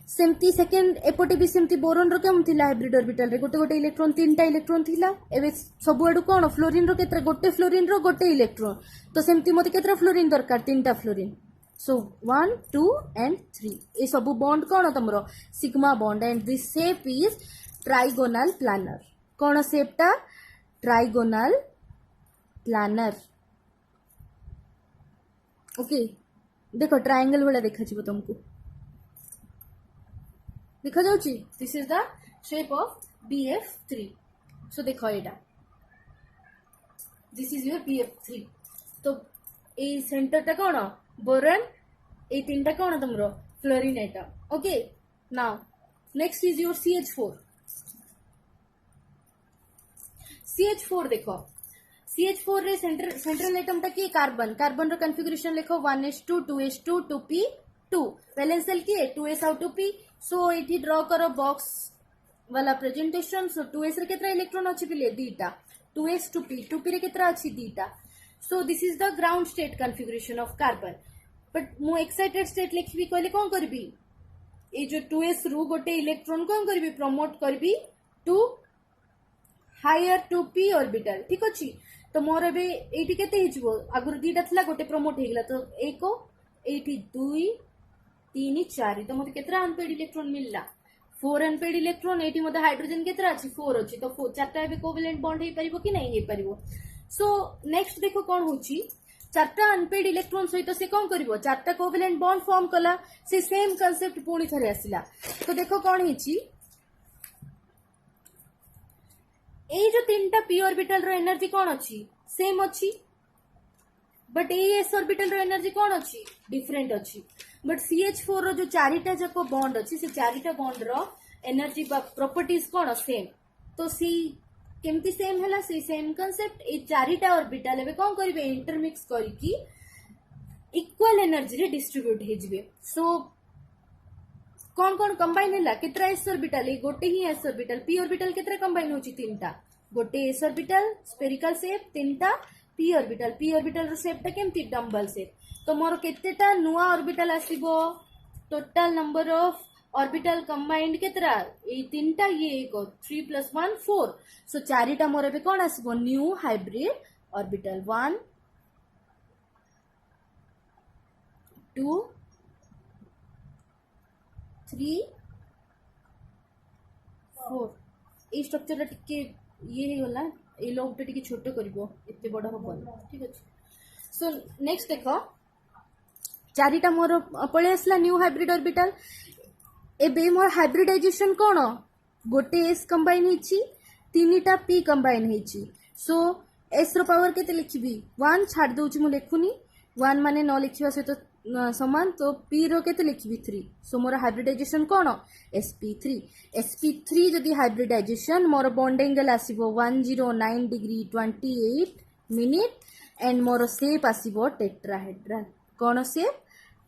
Speaker 1: सेमती सेकंड एपोटे भी सेमती बोरन रो केम थिला हाइब्रिड ऑर्बिटल रे गोटे गोटे इलेक्ट्रॉन तीनटा इलेक्ट्रॉन थिला एबे सब आडू कोन फ्लोरीन रो केतरा गोटे फ्लोरीन रो गोटे इलेक्ट्रॉन तो सेमती मते केतरा फ्लोरीन दरकार तीनटा फ्लोरीन सो 1 2 एंड 3 ए सब बॉन्ड कोन तमरो sigma bond and this shape is trigonal planar कोन शेपटा ट्राइगोनल प्लानर ओके देखो ट्रायंगल वाला देखा छिबो तुमको देखा जाउची this is the shape of bf3 so देखो एटा दिस इज योर bf3 तो ए सेंटर टा कोन बोरन ए तीनटा कोन तमरो fluorine atom okay now next is your CH4 देखो CH4 रे सेंट्रल एटम टा की कार्बन रो कॉन्फ़िगरेशन लिखो 1s2 2s2 2p2 valence shell की 2s और 2p सो एठी ड्रॉ करो बॉक्स वाला प्रेजेंटेशन सो 2s रे केतरा इलेक्ट्रॉन अछि पिले दीटा 2s 2p रे केतरा अछि दीटा so this is the ground state configuration of carbon but मु एक्साइटेड स्टेट लिखबी कहले कोन करबी ए जो 2s रु गोटे इलेक्ट्रॉन कोन करबी प्रमोट करबी टू हायर 2p ऑर्बिटल ठीक अछि तो मोर एबे एठी केते हिजबो अगर दीटा थला गोटे प्रमोट हेगला तो एको एठी 2 3 4 तो मते केतरा अनपेड इलेक्ट्रॉन मिलला 4 अनपेड इलेक्ट्रॉन एठी मते हाइड्रोजन केतरा अछि 4 अछि तो 4 चारटा एबे कोवेलेंट बॉन्ड हे परिबो कि नहीं हे परिबो सो नेक्स्ट देखो कोन होची चारटा अनपेड इलेक्ट्रॉन सहित से कोन करिवो चारटा कोवेलेंट बॉन्ड फॉर्म कला से सेम कांसेप्ट पुणी थरे आसिला तो देखो कोन हिची ए जो तीनटा p ऑर्बिटल रो एनर्जी कोन अछि सेम अछि बट ए s ऑर्बिटल रो एनर्जी कोन अछि डिफरेंट अछि बट CH4 रो जो चारिटा जको बॉन्ड अछि से चारिटा बॉन्ड रो एनर्जी बा प्रॉपर्टीज कोन सेम तो सी केमती सेम हला से सेम कांसेप्ट ए चारिटा ऑर्बिटल एबे कोन करिवे इंटरमिक्स करिकी इक्वल एनर्जी रे डिस्ट्रीब्यूट हे जिवे सो कोन कंबाइन हला केतरा s ऑर्बिटल ए गोटे ही s ऑर्बिटल p ऑर्बिटल केतरा कंबाइन होची तीनटा गोटे s ऑर्बिटल स्फेरिकल शेप तीनटा p ऑर्बिटल रो शेप ता केमती डम्बल शेप तो मोर केतेटा नुवा ऑर्बिटल आसीबो total number of orbital combined केतरा ए तीनटा ये एको 3 + 1 4 सो चारिटा मोर एबे कोन आसीबो न्यू हाइब्रिड ऑर्बिटल 1 2 3 4 ए स्ट्रक्चर टिके ये हे गला ए लोग टिके छोटो करबो एते बड़ हो ठीक अछि सो नेक्स्ट देखो चारिटा मोर पळे आसला न्यू हाइब्रिड ऑर्बिटल एबे मोर हाइब्रिडाइजेशन कोन गोटे s कंबाइन हिची तीनटा p कंबाइन हिची सो s रो पावर केते लिखबी 1 छाड़ दोची मु लेखुनी 1 माने न लिखिबा सहित समान तो पी रो केते लिखिबी 3 सो मोर हाइब्रिडाइजेशन कोन sp3 जदि हाइब्रिडाइजेशन मोर बॉन्ड एंगल आसीबो 109 डिग्री 28 मिनिट एंड मोर शेप आसीबो टेट्राहेड्रल कोन शेप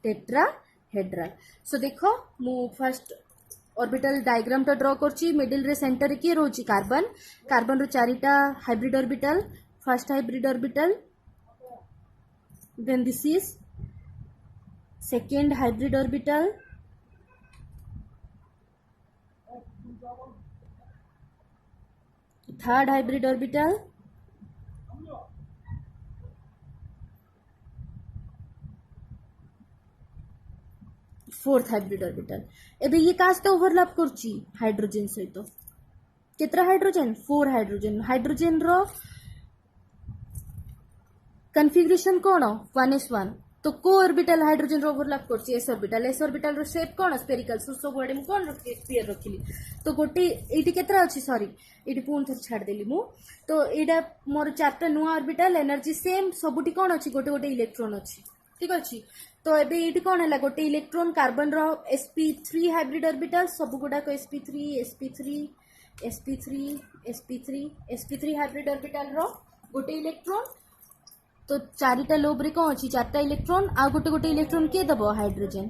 Speaker 1: टेट्राहेड्रल सो देखो मु फर्स्ट ऑर्बिटल डायग्राम टा ड्रॉ करची मिडिल रे सेंटर के रोची कार्बन रो चारिटा hybrid orbital first hybrid orbital then this is second hybrid orbital third hybrid orbital fourth hybrid orbital एबे ये कास्ट ओवरलैप करची हाइड्रोजन सहित केतरा हाइड्रोजन 4 हाइड्रोजन रो कन्फिगरेशन कोन 1s1 तो को ऑर्बिटल हाइड्रोजन रो ओवरलैप करची एस ऑर्बिटल रो शेप कोन स्फेरिकल सो सब word में कोन स्फीयर रखिली तो गोटे एटी केतरा अछि सॉरी एटी पूर्ण थर छाड़ देली मु तो एडा मोर चारटा नुआ ऑर्बिटल एनर्जी सेम सबुटी कोन अछि गोटे इलेक्ट्रॉन अछि ठीक अछि तो एबे एटी कोन हला गोटे इलेक्ट्रॉन कार्बन रो sp3 हाइब्रिड ऑर्बिटल सब गुडा को sp3 हाइब्रिड ऑर्बिटल रो गोटे इलेक्ट्रॉन तो चारिटा लोब रे कौन अच्छी चारटा इलेक्ट्रॉन आ गोटे इलेक्ट्रॉन के दबो हाइड्रोजन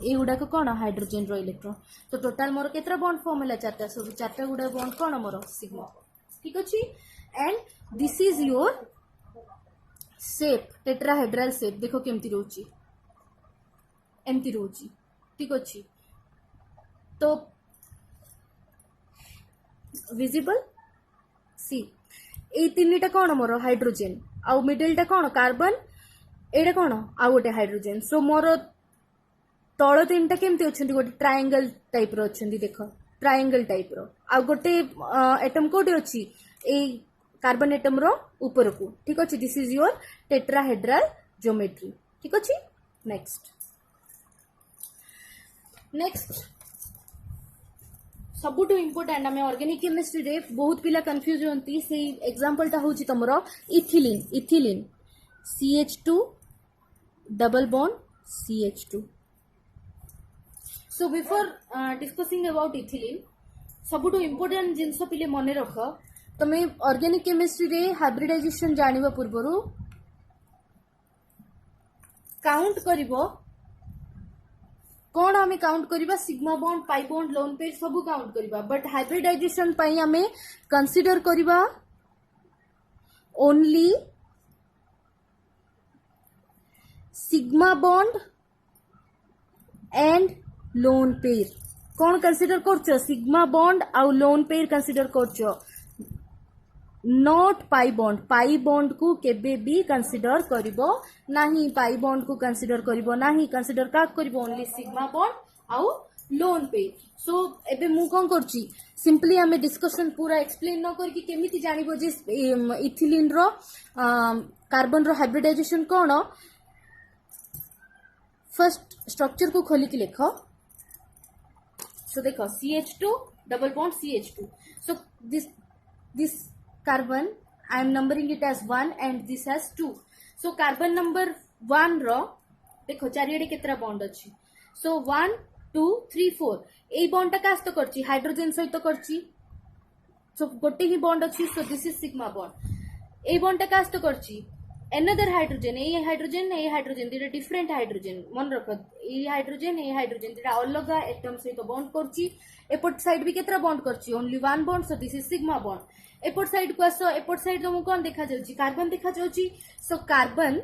Speaker 1: ए गुडा को कौन हाइड्रोजन रो इलेक्ट्रॉन तो टोटल मोर केतरा बॉन्ड फॉर्म होला चारटा सब चारटा गुडा बॉन्ड कौन मोर सिग्मा ठीक अछि and this is your shape tetrahedral shape देखो केमती रोची एमती रोची ठीक अछि तो विजिबल सी ए तीनटा कौन मोर हाइड्रोजन आउ मिडिल टा कौन कार्बन एडा कौन आउ गोटे हाइड्रोजन सो मोर तल तीन टा केमती अच्छे गोटे ट्रायंगल टाइप रो अच्छे देख ट्रायंगल टाइप रो आउ गोटे एटम कोटी अच्छी ए कार्बन एटम रो ऊपर को ठीक अच्छे this is your tetrahedral geometry ठीक अच्छे नेक्स्ट सबुठ इम्पोर्टाट आम ऑर्गेनिक केमिस्ट्री रे बहुत पिला कंफ्यूज होती से एग्जांपल टा होची तमरो ethylene CH2 double bond CH2 so before discussing about ethylene सबुठ इम्पोर्टाट जिनस पिले मन रख तमे ऑर्गेनिक केमिस्ट्री रे हाइब्रिडाइजेशन जानिबा पूर्वरु काउंट करिवो कौन आमे काउंट करिबा sigma bond pi bond lone pair सब काउंट करिबा बट हाइब्रिडाइजेशन पई आमे कंसीडर करिबा only sigma bond and lone pair कौन कंसीडर करछो सिग्मा बॉन्ड आउ लोन पेयर कंसीडर करछो नॉट पाई बॉन्ड को केबे भी कंसीडर करिबो नाही पाई बॉन्ड को कंसीडर करिबो नाही कंसीडर का करिबो ओनली सिग्मा बॉन्ड आउ लोन पेयर सो एबे मु कोन करची सिंपली हमें डिस्कशन पूरा एक्सप्लेन न करके केमिति जानिबो जे इथिलीन रो कार्बन रो हाइब्रिडाइजेशन कोन फर्स्ट स्ट्रक्चर को खोली के लिखो सो देखो CH2 double bond CH2 so this carbon I am numbering it as 1 and this as 2 so carbon number 1 रो देखो चारिएडे केतरा बॉन्ड अछि so 1 2 3 4 ए बॉन्ड टा कास्त करछि हाइड्रोजन सहित करछि so गोटे ही बॉन्ड अछि so this is sigma bond a bond टा कास्त करछि another hydrogen दिटा डिफरेंट हाइड्रोजन मन रख ए हाइड्रोजन दिटा अलग एटम सहित बॉन्ड करछि एपट साइड भी केतरा बॉन्ड करछि only 1 bond so this is sigma bond एपट साइड को आसो एपट साइड तुमको कौन देखा जाउची कार्बन देखा जाउची सो कार्बन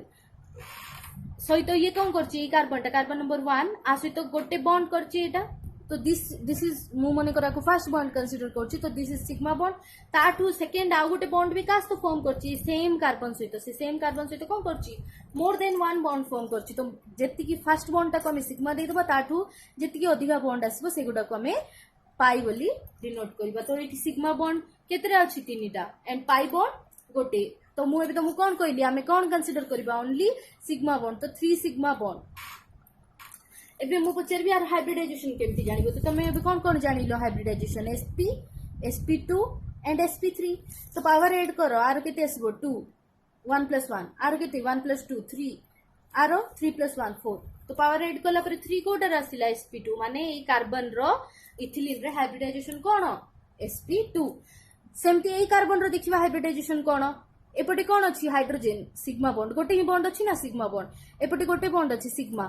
Speaker 1: सहित ये कौन करछि कार्बन नंबर 1 आ सहित गोटे बॉन्ड करछि एटा तो दिस इज मु मने करा को फर्स्ट बॉन्ड कंसीडर करछि तो दिस इज सिग्मा बॉन्ड ताठू सेकंड आ गोटे बॉन्ड भी कास तो फॉर्म करछि सेम कार्बन सहित कौन करछि मोर देन 1 बॉन्ड फॉर्म करछि तो जेति की फर्स्ट बॉन्ड टा को हमें सिग्मा दे देबा ताठू जेति की अधिका बॉन्ड आसीबो सेगुडा को हमें पाई बोली डिनोट करबा तो एटी सिग्मा बॉन्ड केतरा अछि तीनटा एंड पाई बॉन्ड गोटे तो मु एबे तुमको कोन कहली हमें कोन कंसीडर करबा ओनली सिग्मा बॉन्ड तो 3 सिग्मा बॉन्ड एबे मु पचर भी यार हाइब्रिडाइजेशन केमती जानिबो तो तमे एबे कोन जानिलो हाइब्रिडाइजेशन sp2 एंड sp3 तो पावर ऐड करो आर केते आसीबो 2 1 + 1 आर केते 1 + 2 3 आरो 3 + 1 4 तो पावर ऐड कला पर 3 कोटार आसिला sp2 माने ए कार्बन रो इथिलीन रे हाइब्रिडाइजेशन कोन sp2 सेमती ए कार्बन रो देखिबा हाइब्रिडाइजेशन कोन एपटे कोन अछि हाइड्रोजन सिग्मा बॉन्ड गोटे ही बॉन्ड अछि ना सिग्मा बॉन्ड एपटे गोटे बॉन्ड अछि सिग्मा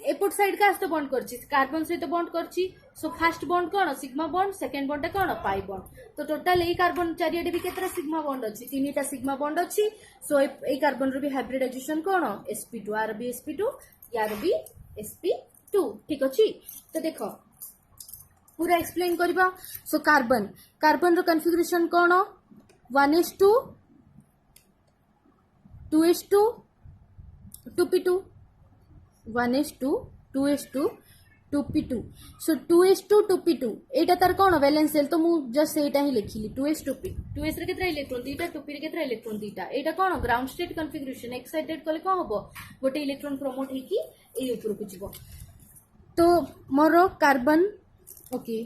Speaker 1: एपट साइड का तो बॉन्ड करछि कार्बन सहित बॉन्ड करछि सो फर्स्ट बॉन्ड कोन सिग्मा बॉन्ड सेकंड बॉन्ड कोन पाई बॉन्ड तो टोटल ए कार्बन चारियाडे भी केतरा सिग्मा बॉन्ड अछि तीनटा सिग्मा बॉन्ड अछि सो ए कार्बन रो भी हाइब्रिडाइजेशन कोन sp2 आर भी sp2 यार भी sp2 ठीक अछि तो देखो पूरा एक्सप्लेन करबा सो कार्बन रो कॉन्फ़िगरेशन कोन 1s2 2s2 2p2 1s2 2s2 2p2 सो 2s2 2p2 एटा तार कोन वैलेंस सेल तो मु जस्ट एटा ही लिखिली 2s 2p 2s रे केतरा इलेक्ट्रॉन दीटा 2p रे केतरा इलेक्ट्रॉन दीटा एटा कोन ग्राउंड स्टेट कॉन्फ़िगरेशन एक्साइटेड कले कोन हबो गोटे इलेक्ट्रॉन प्रमोट हे कि ए ऊपर को जीवो तो more carbon okay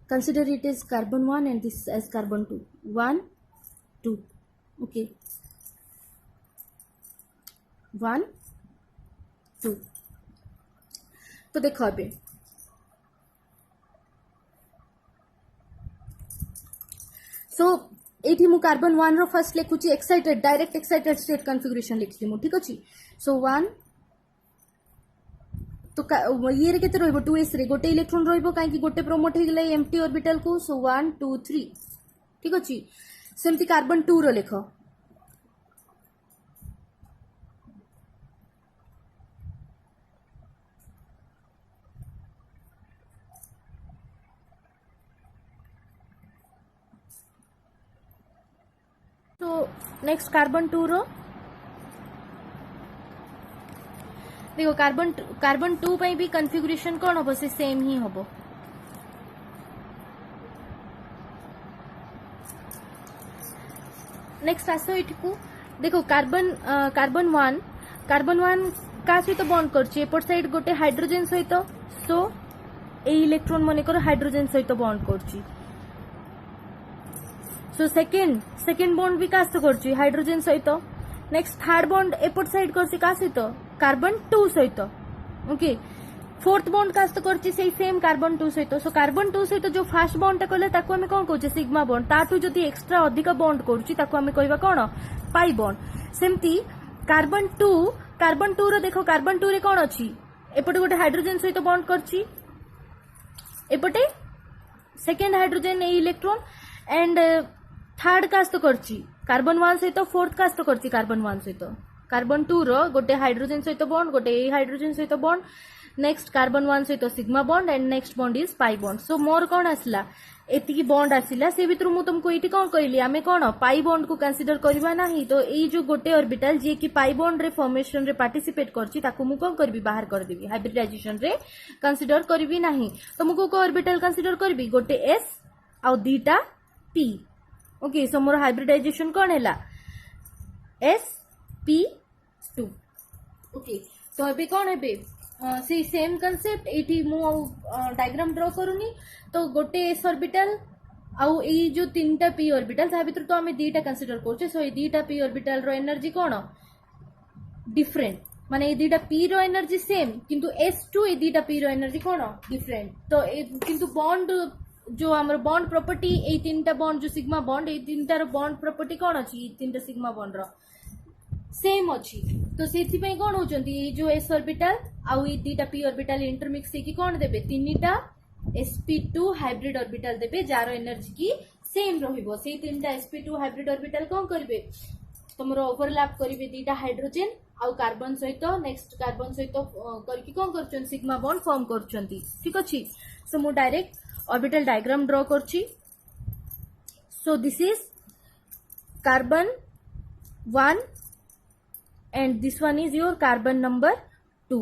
Speaker 1: consider it as carbon 1 and this as carbon 2 1 2 okay 1 2 तो देखो अबे सो एठी मु कार्बन 1 रो फर्स्ट लिखुची excited direct excited state configuration लिखली मु ठीक अछि सो 1 तो ये रे केते रहइबो 2s रे गोटे इलेक्ट्रॉन रहइबो काहे कि गोटे प्रोमोट हे गेलै एम्प्टी ऑर्बिटल को सो 1 2 3 ठीक अछि सेमति कार्बन 2 रो लेखो तो नेक्स्ट कार्बन 2 रो देखो कार्बन 2 पई भी कॉन्फ़िगरेशन कोन होबो से सेम ही होबो नेक्स्ट आसो इठकू देखो कार्बन 1 का सहित बॉन्ड करछि एपट साइड गोटे हाइड्रोजन सहित सो ए इलेक्ट्रॉन मने कर हाइड्रोजन सहित बॉन्ड करछि सो सेकंड बॉन्ड भी कास्त करछि हाइड्रोजन सहित नेक्स्ट थर्ड बॉन्ड एपट साइड करछि का सहित कार्बन 2 सहित ओके फोर्थ बॉन्ड कास्त करछि सेही सेम कार्बन 2 सहित सो कार्बन 2 सहित जो फर्स्ट बॉन्ड टा कहले ताको हमें कोन कहउछे सिग्मा बॉन्ड ताठू जदी एक्स्ट्रा अधिक बॉन्ड करछि ताको हमें कहबा कोन पाई बॉन्ड सेमती कार्बन 2 रो देखो कार्बन 2 रे कोन अछि एपटे गोटे हाइड्रोजन सहित बॉन्ड करछि एपटे सेकंड हाइड्रोजन ए इलेक्ट्रॉन एंड थर्ड कास्त करछि कार्बन 1 सहित फोर्थ कास्त करछि कार्बन 1 सहित कार्बन 2 रो गोटे हाइड्रोजन सहित बॉन्ड गोटे ए हाइड्रोजन सहित बॉन्ड नेक्स्ट कार्बन 1 सहित sigma bond and next bond is pi bond so मोर कोन आसला एतिकी बॉन्ड आसिला से भितर मु तुमको एटी कोन कहली आमे कोन पाई बॉन्ड को कंसीडर करबा नाही तो एई जो गोटे ऑर्बिटल जे कि पाई बॉन्ड रे फॉर्मेशन रे पार्टिसिपेट करछि ताको मु कोन करबी बाहर कर देबी हाइब्रिडाइजेशन रे कंसीडर करबी नाही तो मु को ऑर्बिटल कंसीडर करबी गोटे s आ दीटा p ओके सो मोर हाइब्रिडाइजेशन कोन हैला sp2 ओके तो अबे कोन हेबे से सेम कांसेप्ट एटी मु डायग्राम ड्रा करूनी तो गोटे s ऑर्बिटल आउ ए जो तीनटा p ऑर्बिटल ता भीतर तो हमें दीटा कंसीडर करछे सो ए दीटा p ऑर्बिटल रो एनर्जी कोन डिफरेंट माने ए दीटा p रो एनर्जी सेम किंतु s2 ए दीटा p रो एनर्जी कोन डिफरेंट तो किंतु बॉन्ड जो हमर बॉन्ड प्रॉपर्टी ए तीनटा बॉन्ड जो सिग्मा बॉन्ड ए तीनटा रो बॉन्ड प्रॉपर्टी कोन अछि तीनटा सिग्मा बॉन्ड रो सेम अछि तो सेथि पई कोन होचंती ए जो s ऑर्बिटल आउ ए दीटा p ऑर्बिटल इंटरमिक्स हे कि कोन देबे तीनटा sp2 हाइब्रिड ऑर्बिटल देबे जारो एनर्जी की सेम रहिबो से तीनटा sp2 हाइब्रिड ऑर्बिटल कोन करबे तमरो ओवरलैप करिवे दीटा हाइड्रोजन आउ कार्बन सहित नेक्स्ट कार्बन सहित करकी कोन करचन सिग्मा बॉन्ड फॉर्म करचंती ठीक अछि सो मु डायरेक्ट ऑर्बिटल डायग्राम ड्रा करछि सो this is carbon 1 and this one is your carbon number 2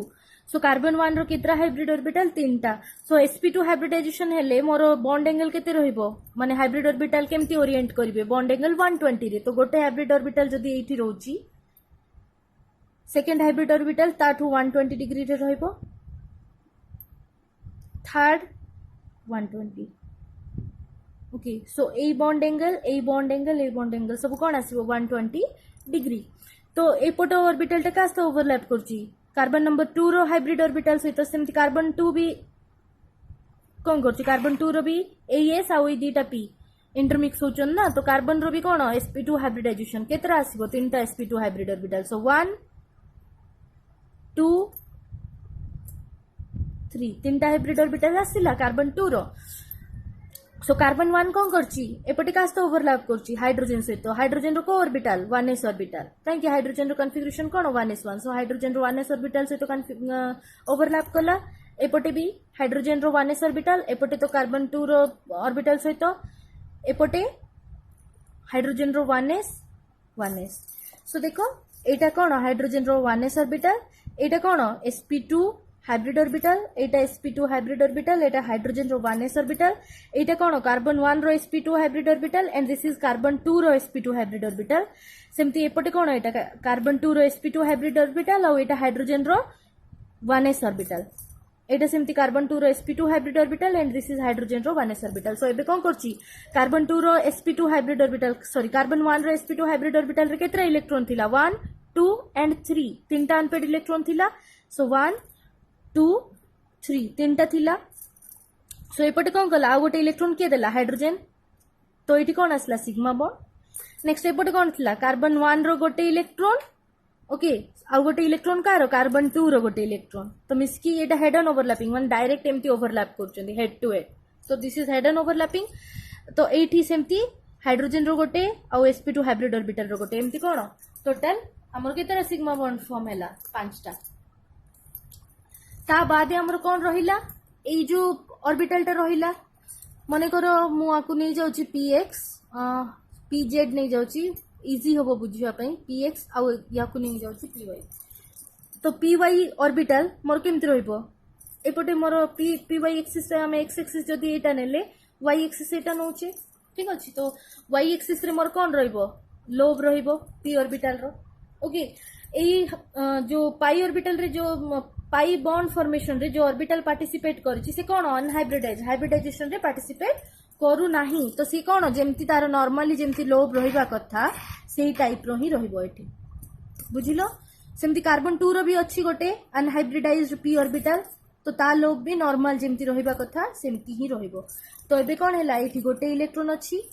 Speaker 1: so carbon 1 row कितरा hybrid orbital तीनटा so sp2 हाइब्रिडाइजेशन हेले मोर बॉन्ड एंगल केते रहिबो माने हाइब्रिड ऑर्बिटल केमती ओरिएंट करिवे बॉन्ड एंगल 120 रे तो गोटे हाइब्रिड ऑर्बिटल जदी एठी रहउची सेकंड हाइब्रिड ऑर्बिटल ताठू 120 डिग्री रे रहिबो third 120 okay so a bond angle सब कोन आसीबो 120 डिग्री तो एपट ऑर्बिटल टा कास्त ओवरलैप करछि कार्बन नंबर 2 रो हाइब्रिड ऑर्बिटल सहित सेमती कार्बन 2 भी कौन कर कार्बन 2 रो भी एस आउ दीटा पी इंटरमिक्स होचन ना तो कार्बन रो भी कौन sp2 हाइब्रिडाइजेशन केतरा आसीबो तीनटा sp2 हाइब्रिड ऑर्बिटल सो 1 2 3 तीनटा हाइब्रिड ऑर्बिटल आसिला कार्बन 2 रो सो कार्बन 1 कौन करची एपटे कास्त ओवरलैप करची हाइड्रोजन सहित हाइड्रोजन रो को ऑर्बिटल 1s ऑर्बिटल काहे कि हाइड्रोजन रो कॉन्फ़िगरेशन कोन 1s1 सो हाइड्रोजन रो 1s ऑर्बिटल सहित ओवरलैप कला एपटे भी हाइड्रोजन रो 1s ऑर्बिटल एपटे तो कार्बन 2 रो ऑर्बिटल सहित एपटे हाइड्रोजन रो 1s सो देखो एटा कोन हाइड्रोजन रो 1s ऑर्बिटल एटा कोन sp2 हाइब्रिड ऑर्बिटल एटा sp2 हाइब्रिड ऑर्बिटल एटा हाइड्रोजन रो 1s ऑर्बिटल एटा कोन कार्बन 1 रो sp2 hybrid orbital and this is carbon 2 रो sp2 हाइब्रिड ऑर्बिटल सेमती एपटे कोन एटा कार्बन 2 रो sp2 हाइब्रिड ऑर्बिटल और एटा हाइड्रोजन रो 1s ऑर्बिटल एटा सेमती कार्बन 2 रो sp2 hybrid orbital and this is hydrogen रो 1s ऑर्बिटल सो एबे कोन करची कार्बन 2 रो sp2 hybrid orbital sorry carbon 1 रो sp2 हाइब्रिड ऑर्बिटल रे केतरा इलेक्ट्रॉन थिला 1 2 एंड 3 तीनटा अनपेड इलेक्ट्रॉन थिला सो 1 2 3 तीनटा थिला सो एपटे कोन कला आ गोटे इलेक्ट्रॉन के देला हाइड्रोजन तो एटी कोन आसला सिग्मा बॉन्ड नेक्स्ट एपटे कोन थिला कार्बन 1 रो गोटे इलेक्ट्रॉन ओके आ गोटे इलेक्ट्रॉन कार कार्बन 2 रो गोटे इलेक्ट्रॉन तो मिसकी एटा head on overlapping one direct एमती ओवरलैप करचंदी हेड टू हेड तो this is head on overlapping तो एठी सेमती हाइड्रोजन रो गोटे आ sp2 हाइब्रिड ऑर्बिटल रो गोटे एमती कोन टोटल हमर केतरा सिग्मा बॉन्ड फॉर्म हैला पांचटा ता बाद हमर कोन रहिला ए जो ऑर्बिटल टा रहिला मने करो मु आकु नै जाउची px pz नै जाउची इजी होबो बुझिया पई px आ याकु नै जाउची py तो py ऑर्बिटल मोर केमति रहिबो एपटे मोर py एक्सिस रे हम x एक्सिस जदी एटा नेले y एक्सिस एटा नउचे ठीक अछि तो y एक्सिस रे मोर कोन रहिबो लोब रहिबो p ऑर्बिटल रो ओके ए जो पाई ऑर्बिटल रे जो पाई बॉन्ड फॉर्मेशन रे जो ऑर्बिटल पार्टिसिपेट करछि से कोन अनहाइब्रिडाइज हाइब्रिडाइजेशन रे पार्टिसिपेट करू नाही तो सी कोन जेमति तार नॉर्मली जेमति लोब रहिबा कथा सेही टाइप रो ही रहिबो एठी बुझिलो सेमति कार्बन 2 रो भी अछि गोटे अनहाइब्रिडाइज्ड p ऑर्बिटल तो ता लोब भी नॉर्मल जेमति रहिबा कथा सेमति ही रहिबो तो एबे कोन हैला एठी गोटे इलेक्ट्रॉन अछि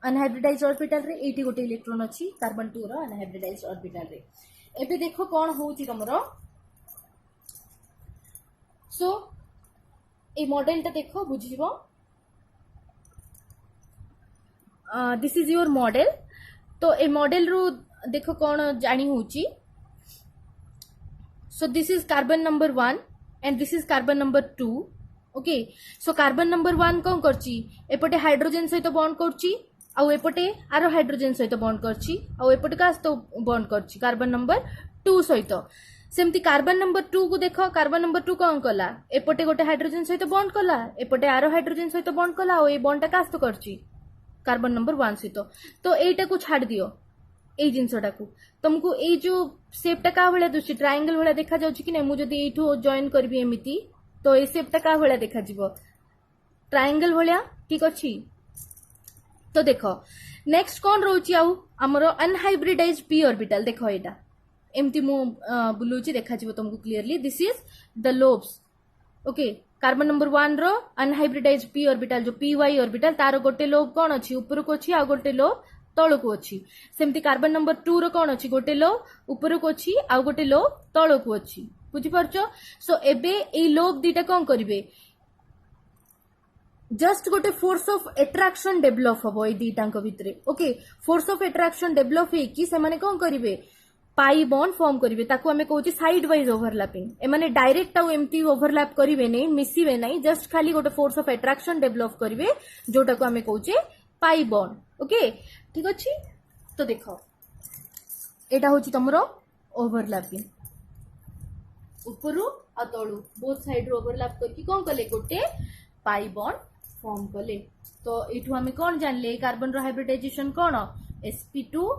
Speaker 1: अनहाइब्रिडाइज्ड ऑर्बिटल रे एठी गोटे इलेक्ट्रॉन अछि कार्बन 2 रो अनहाइब्रिडाइज्ड ऑर्बिटल रे एबे देखो कोन होउची तमरो सो ए मॉडल टा देखो बुझिबो दिस इज योर मॉडल तो ए मॉडल रू देखो कौन जानी होची सो this is carbon number 1 and this is carbon number 2 okay so carbon number 1 कौन करची एपटे हाइड्रोजन सहित बॉन्ड करची आ एपटे आरो हाइड्रोजन सहित बॉन्ड करची आ एपटे का तो बॉन्ड करची कार्बन नंबर 2 सहित सेमती कार्बन नंबर 2 को देखो कार्बन नंबर 2 कौन कला एपटे गोटे हाइड्रोजन सहित बॉन्ड कला एपटे आरो हाइड्रोजन सहित बॉन्ड कला और ए बॉन्ड टा कास्त करची कार्बन नंबर 1 सहित तो एटा को छाड़ दियो ए जिनसटा को तुमको ए जो शेप टा का भले दुछि ट्रायंगल भले देखा जाउछि कि नै मु जदी एठो जॉइन करबी एमिति तो ए शेप टा का भले देखा जिवो ट्रायंगल भलिया ठीक अछि तो देखो नेक्स्ट कोन रहउछि आउ हमरो अनहाइब्रिडाइज्ड p ऑर्बिटल देखो एटा एमती मु बुलुची देखा जिवो तुमको clearly this is the lobes okay carbon number 1 रो अनहाइब्रिडाइज्ड p ऑर्बिटल जो py ऑर्बिटल तारो गोटे लोब कोन अछि ऊपर को अछि आ गोटे लोब तळ को अछि सेमती कार्बन नंबर 2 रो कोन अछि गोटे लोब ऊपर को अछि आ गोटे लोब तळ को अछि बुझि परछो सो एबे ए लोब दीटा कोन करिवे जस्ट गोटे फोर्स ऑफ अट्रैक्शन डेवलप होबो ए दीटांक भितरे okay force of attraction develop हे कि से माने कोन करिवे पाई बॉन्ड फॉर्म करिवे ताकू हमें कहउची साइड वाइज ओवरलैपिंग ए माने डायरेक्ट आउ एमटी ओवरलैप करिवे नै मिसिवे नै जस्ट खाली गोटे फोर्स ऑफ अट्रैक्शन डेवलप करिवे जोटा को हमें कहउची पाई बॉन्ड ओके ठीक अछि तो देखो एटा होची तमरो ओवरलैपिंग ऊपरु आ तळु बोथ साइड रो ओवरलैप करके कोन कले गोटे पाई बॉन्ड फॉर्म कले तो एठू हमें कोन जानले कार्बन रो हाइब्रिडाइजेशन कोन sp2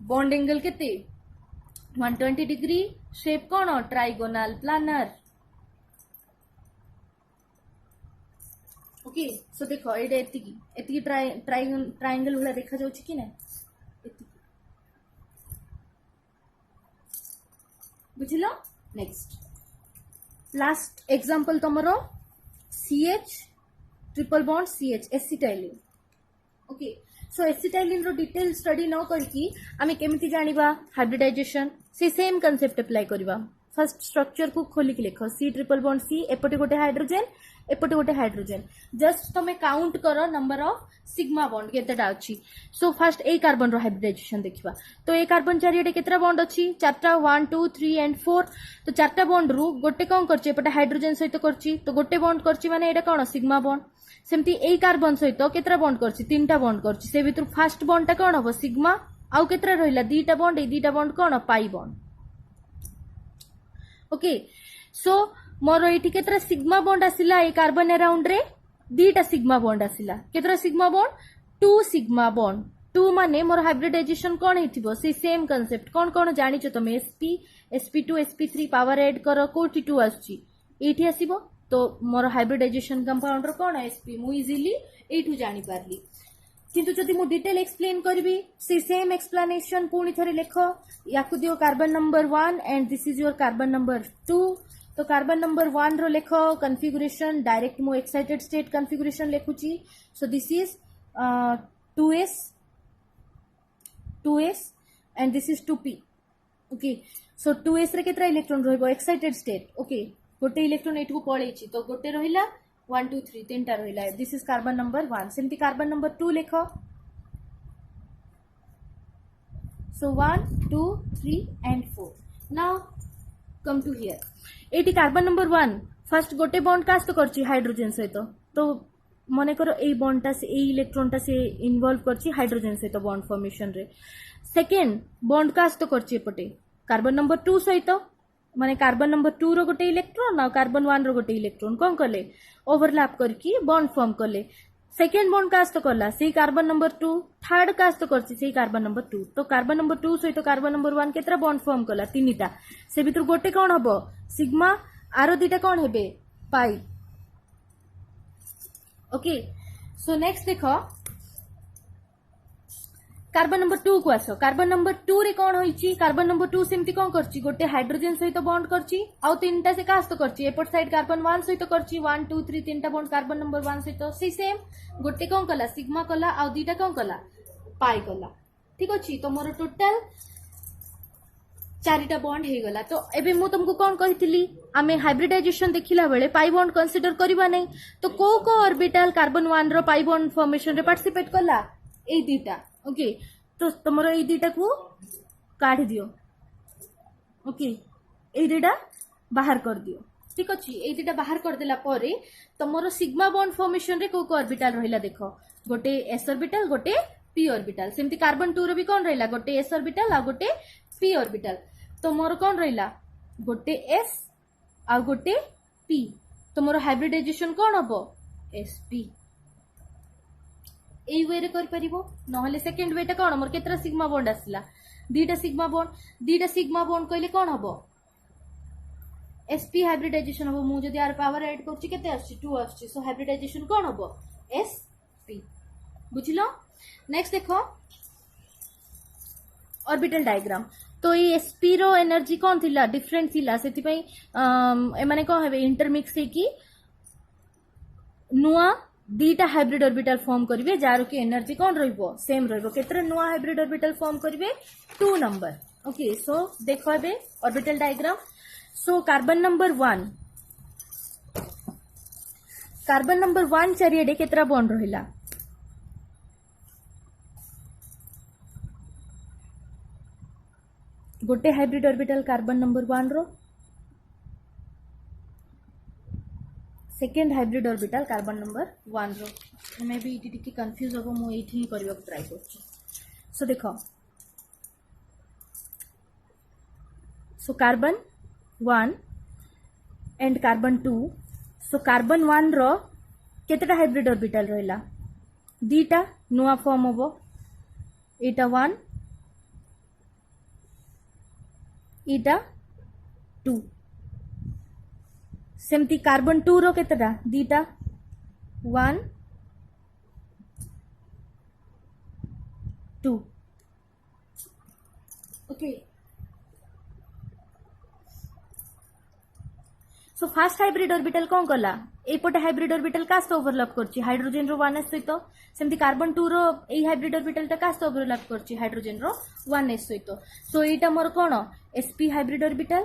Speaker 1: बॉन्ड एंगल केते 120 डिग्री शेप कोन ट्राइगोनल प्लानर ओके सो देखो एटा एतिकी एतिकी ट्रायंगल वाला देखा जाउची कि नै बुझिल। नेक्स्ट लास्ट एग्जांपल तमरो CH triple bond CH acetylene. Okay so acetylene रो डिटेल स्टडी न करके आमे केमिति जानिबा हाइब्रिडाइजेशन से सेम कांसेप्ट अप्लाई करबा। फर्स्ट स्ट्रक्चर को खोलिक लिख C ट्रिपल बॉन्ड C एपटे गोटे हाइड्रोजन एपटे गोटे हाइड्रोजन जस्ट तमे काउंट करो नंबर ऑफ सिग्मा बॉन्ड केतेटा अछि। सो फर्स्ट ए कार्बन रो हाइब्रिडाइजेशन देखिबा। तो ए कार्बन चारिएटे केतरा बॉन्ड अछि चारटा 1 2 3 एंड 4। तो चारटा बॉन्ड रु गोटे कोन करछि एपटे हाइड्रोजन सहित करछि तो गोटे बॉन्ड करछि माने एटा कोन सिग्मा बॉन्ड। सेमती ए कार्बन सहित केतरा बॉन्ड करछि तीनटा बॉन्ड करछि से भितर फर्स्ट बॉन्डटा कोन हबो सिग्मा आउ केतरा रहिला दीटा बॉन्ड ए दीटा बॉन्ड कोन पाई बॉन्ड। ओके सो मोर एठी केतरा सिग्मा बॉन्ड आसिला ए कार्बन अराउंड रे दीटा सिग्मा बॉन्ड आसिला केतरा सिग्मा बॉन्ड 2 सिग्मा बॉन्ड 2 माने मोर हाइब्रिडाइजेशन कोन हेतिबो से सेम कांसेप्ट कोन कोन जानिचो तमे sp sp2 sp3 power add करो कोठी 2 आछि एठी आसीबो तो मोर हाइब्रिडाइजेशन कंपाउंड रो कोन sp मु इजीली एठू जानि पारली। किंतु जदि मु डिटेल एक्सप्लेन करबी से सेम एक्सप्लेनेशन पुणी थरे लेखो याकु दियो carbon number 1 and this is your carbon number 2। तो कार्बन नंबर 1 रो लेखो कॉन्फ़िगरेशन डायरेक्ट मु एक्साइटेड स्टेट कॉन्फ़िगरेशन लेखुची। So this is 2s and this is 2p। Okay so 2s रे केतरा इलेक्ट्रॉन रहइबो एक्साइटेड स्टेट। ओके गोटे इलेक्ट्रॉन एठू पळेछि तो गोटे रहिला 1 2 3 तीनटा रहिला दिस इज कार्बन नंबर 1। सेमती कार्बन नंबर 2 लेखो। So 1 2 3 and 4 now come to here एटी कार्बन नंबर 1 फर्स्ट गोटे बॉन्ड कास्ट करछि हाइड्रोजन सहित तो मने करो ए बॉन्डटा से ए इलेक्ट्रॉनटा से इन्वॉल्व करछि हाइड्रोजन सहित बॉन्ड फॉर्मेशन रे। सेकंड बॉन्ड कास्ट करछि एपटे कार्बन नंबर 2 सहित माने कार्बन नंबर 2 रो गोटे इलेक्ट्रॉन आ कार्बन 1 रो गोटे इलेक्ट्रॉन कोन करले ओवरलैप करके बॉन्ड फॉर्म करले। सेकेंड बॉन्ड कास्ट करला से कार्बन नंबर 2 थर्ड कास्ट करछि से कार्बन नंबर 2 तो कार्बन नंबर 2 सहित कार्बन नंबर 1 केतरा बॉन्ड फॉर्म करला तीनटा से भितर गोटे कोन हबो सिग्मा आरो दीटा कोन हेबे पाई। ओके सो नेक्स्ट देखो कार्बन नंबर 2 को आसो। कार्बन नंबर 2 रे कोन होईची कार्बन नंबर 2 सेमती कोन करची गोटे हाइड्रोजन सहित बॉन्ड करची आउ तीनटा से कास्ट करची एपट साइड कार्बन 1 सहित करची 1 2 3 तीनटा बॉन्ड कार्बन नंबर 1 सहित से सेम गोटे कोन कला सिग्मा कला आउ दीटा कोन कला पाई कला। ठीक अछि तो मोर टोटल चारिटा बॉन्ड हे गला। तो एबे मु तुमको कोन कहितली आमे हाइब्रिडाइजेशन देखिला बेले पाई बॉन्ड कंसीडर करबा नै तो को ऑर्बिटल कार्बन 1 रो पाई बॉन्ड फॉर्मेशन रे पार्टिसिपेट कला ए दीटा। ओके तो तुमरो ए दीटा को काढ दियो। ओके ए दीटा बाहर कर दियो। ठीक अछि ए दीटा बाहर कर देला परे तुमरो सिग्मा बॉन्ड फॉर्मेशन रे को ऑर्बिटल रहिला देखो गोटे s ऑर्बिटल गोटे p ऑर्बिटल सेमती कार्बन 2 रो भी कोन रहिला गोटे s ऑर्बिटल आ गोटे p ऑर्बिटल तो मोर कोन रहिला गोटे s आ गोटे p तो मोर हाइब्रिडाइजेशन कोन हबो sp ए वे रे कर परिबो नहले सेकंड वेटा कोन मोर केतरा सिग्मा बॉन्ड आसिला दीटा सिग्मा बॉन्ड कहले कोन हबो sp हाइब्रिडाइजेशन हबो मु जदी आर पावर ऐड करछि केते आछि 2 आछि सो हाइब्रिडाइजेशन कोन हबो sp बुझिलो। नेक्स्ट देखो ऑर्बिटल डायग्राम तो ये sp रो एनर्जी कोन थिला डिफरेंट थिला सेति पई ए माने को हेबे इंटरमिक्स हे की नुआ दीटा हाइब्रिड ऑर्बिटल फॉर्म करिवे जार की एनर्जी कोन रहइबो सेम रहइबो केतरा नुआ हाइब्रिड ऑर्बिटल फॉर्म करिवे 2 नंबर। ओके सो देखो एबे orbital diagram. So carbon number 1 चारिएडे केतरा बॉन्ड रहिला गोटे हाइब्रिड ऑर्बिटल कार्बन नंबर 1 रो second hybrid orbital carbon number 1 रो मे भी इटी टिके कंफ्यूज हो मु एठी ही करबा ट्राई करछि। सो देखो so carbon 1 and carbon 2 so carbon 1 रो केतटा हाइब्रिड ऑर्बिटल रहला दीटा नुआ फॉर्म होबो एटा 1 एटा 2 सेमती कार्बन 2 रो केतटा दीटा 1 2। Okay so fast hybrid orbital कौन कला एपटे हाइब्रिड ऑर्बिटल का सहित ओवरलैप करछि हाइड्रोजन रो 1s सहित सेमती कार्बन 2 रो ए हाइब्रिड ऑर्बिटल टा का सहित ओवरलैप करछि हाइड्रोजन रो 1s सहित सो एटा मोर कोन sp हाइब्रिड ऑर्बिटल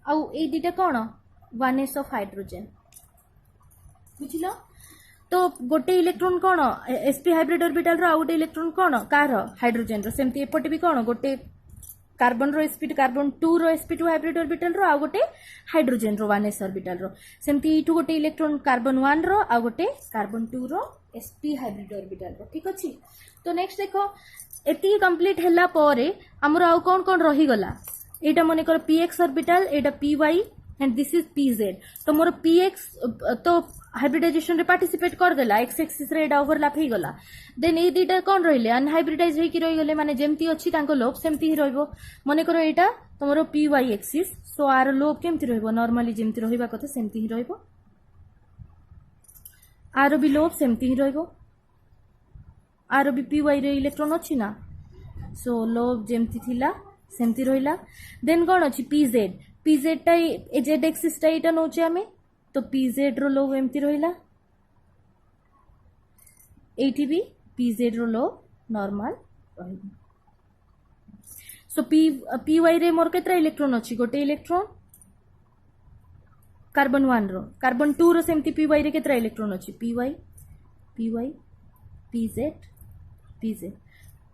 Speaker 1: आउ ए दिटा कोन 1s ऑफ हाइड्रोजन बुझिलो तो गोटे इलेक्ट्रॉन कौन sp हाइब्रिड ऑर्बिटल रो गोटे इलेक्ट्रॉन कौन कार हाइड्रोजन रो सेमती एपटे भी कौन गोटे कार्बन रो sp कार्बन 2 रो sp2 हाइब्रिड ऑर्बिटल रो आ गोटे हाइड्रोजन रो 1s ऑर्बिटल रो सेमती इटु गोटे इलेक्ट्रॉन कार्बन 1 रो आ गोटे कार्बन 2 रो sp हाइब्रिड ऑर्बिटल रो ठीक अछि तो नेक्स्ट देखो एती कंप्लीट हैला परे हमर आ कोन कोन रही गला एटा मने कर px orbital Etah py and this is pz तो मोर px तो हाइब्रिडाइजेशन रे पार्टिसिपेट कर देला एक्स एक्सिस रे एटा ओवरलैप हे गला देन ए दिटा कोन रहिले अनहाइब्रिडाइज हे कि रहि गले माने जेमती अछि तांको लोब सेमती ही रहइबो मने करो एटा तमरो py एक्सिस सो आर लोब केमती रहइबो नॉर्मली जेमती रहिबा कथा सेमती ही रहइबो आर भी लोब सेमती ही रहइबो आर भी py रे इलेक्ट्रॉन अछि ना सो लोब जेमती थिला सेमती रहिला देन कोन अछि pz टा ए z एक्सिस टा एटा नोचे हमें तो pz रो लोब एमती रहिला एटी भी pz रो लोब नॉर्मल रहिबो सो py रे मोर केत्रा इलेक्ट्रॉन अछि गोटे इलेक्ट्रॉन कार्बन 1 रो कार्बन 2 रो सेमती py रे केत्रा इलेक्ट्रॉन अछि py pz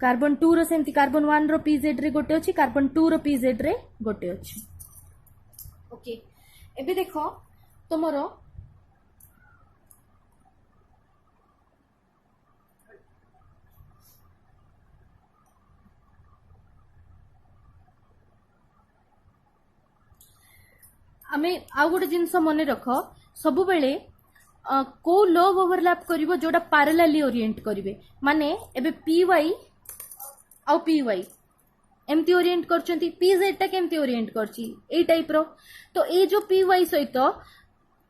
Speaker 1: कार्बन 2 रो सेमती कार्बन 1 रो pz रे गोटे अछि कार्बन 2 रो pz रे गोटे अछि ओके एबे देखो तुमरो आमे आ गोटे जिनस मन रख सबु बेले को लोब ओवरलैप करिवो जोटा पैरेलली ओरिएंट करिवे माने एबे py आ py एमती ओरिएंट करचंती pz टा केमती ओरिएंट करची ए टाइप रो तो ए जो py सहित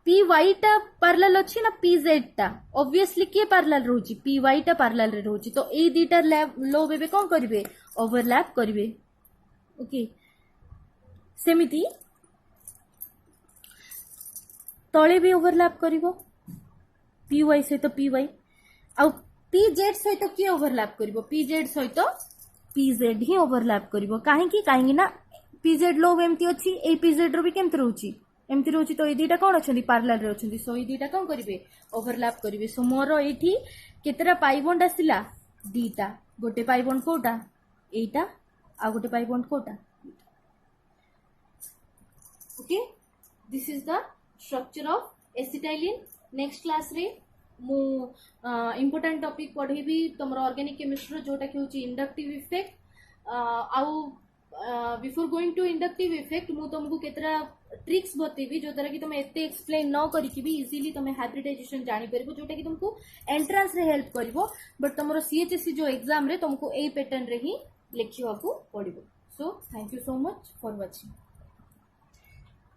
Speaker 1: py टा पैरेलल अछि ना pz टा ऑब्वियसली के पैरेलल रहउची py टा पैरेलल रे रहउची तो ए दीटा लोब एबे कोन करिवे ओवरलैप करिवे ओके सेमिति तळे भी ओवरलैप करिवो py सहित py आ pz सहित के ओवरलैप करिवो pz सहित pz ही ओवरलैप करिवो काहे ना pz लोब एमती अछि ए pz रो भी केमती रहउची एमती रहउची तो ए दीटा कोन अछंती पैरेलल रे अछंती सो ए दीटा कोन करिवे ओवरलैप करिवे सो मोर एठी केतेरा पाई बॉन्ड आसिला दीटा गोटे पाई बॉन्ड कोटा एटा आ गोटे पाई बॉन्ड कोटा okay this is the structure of acetylene next class रे मु इंपोर्टेंट टॉपिक पढ़ेबी तुम ऑर्गेनिक केमिस्ट्री जोटा कि होची इंडक्टिव इफेक्ट आउ before going to inductive effect मु तुमको केतरा ट्रिक्स बतेबी जो तरह कि तुम एते एक्सप्लेन न करिकि भी इजीली तुम हाइब्रिडाइजेशन जानि परबो जोटा कि तुमको एंट्रेंस रे हेल्प करबो बट तुमरो सीएचएससी जो एग्जाम रे तुमको ए पैटर्न रे ही लिखिवा को पड़िबो so thank you so much for watching.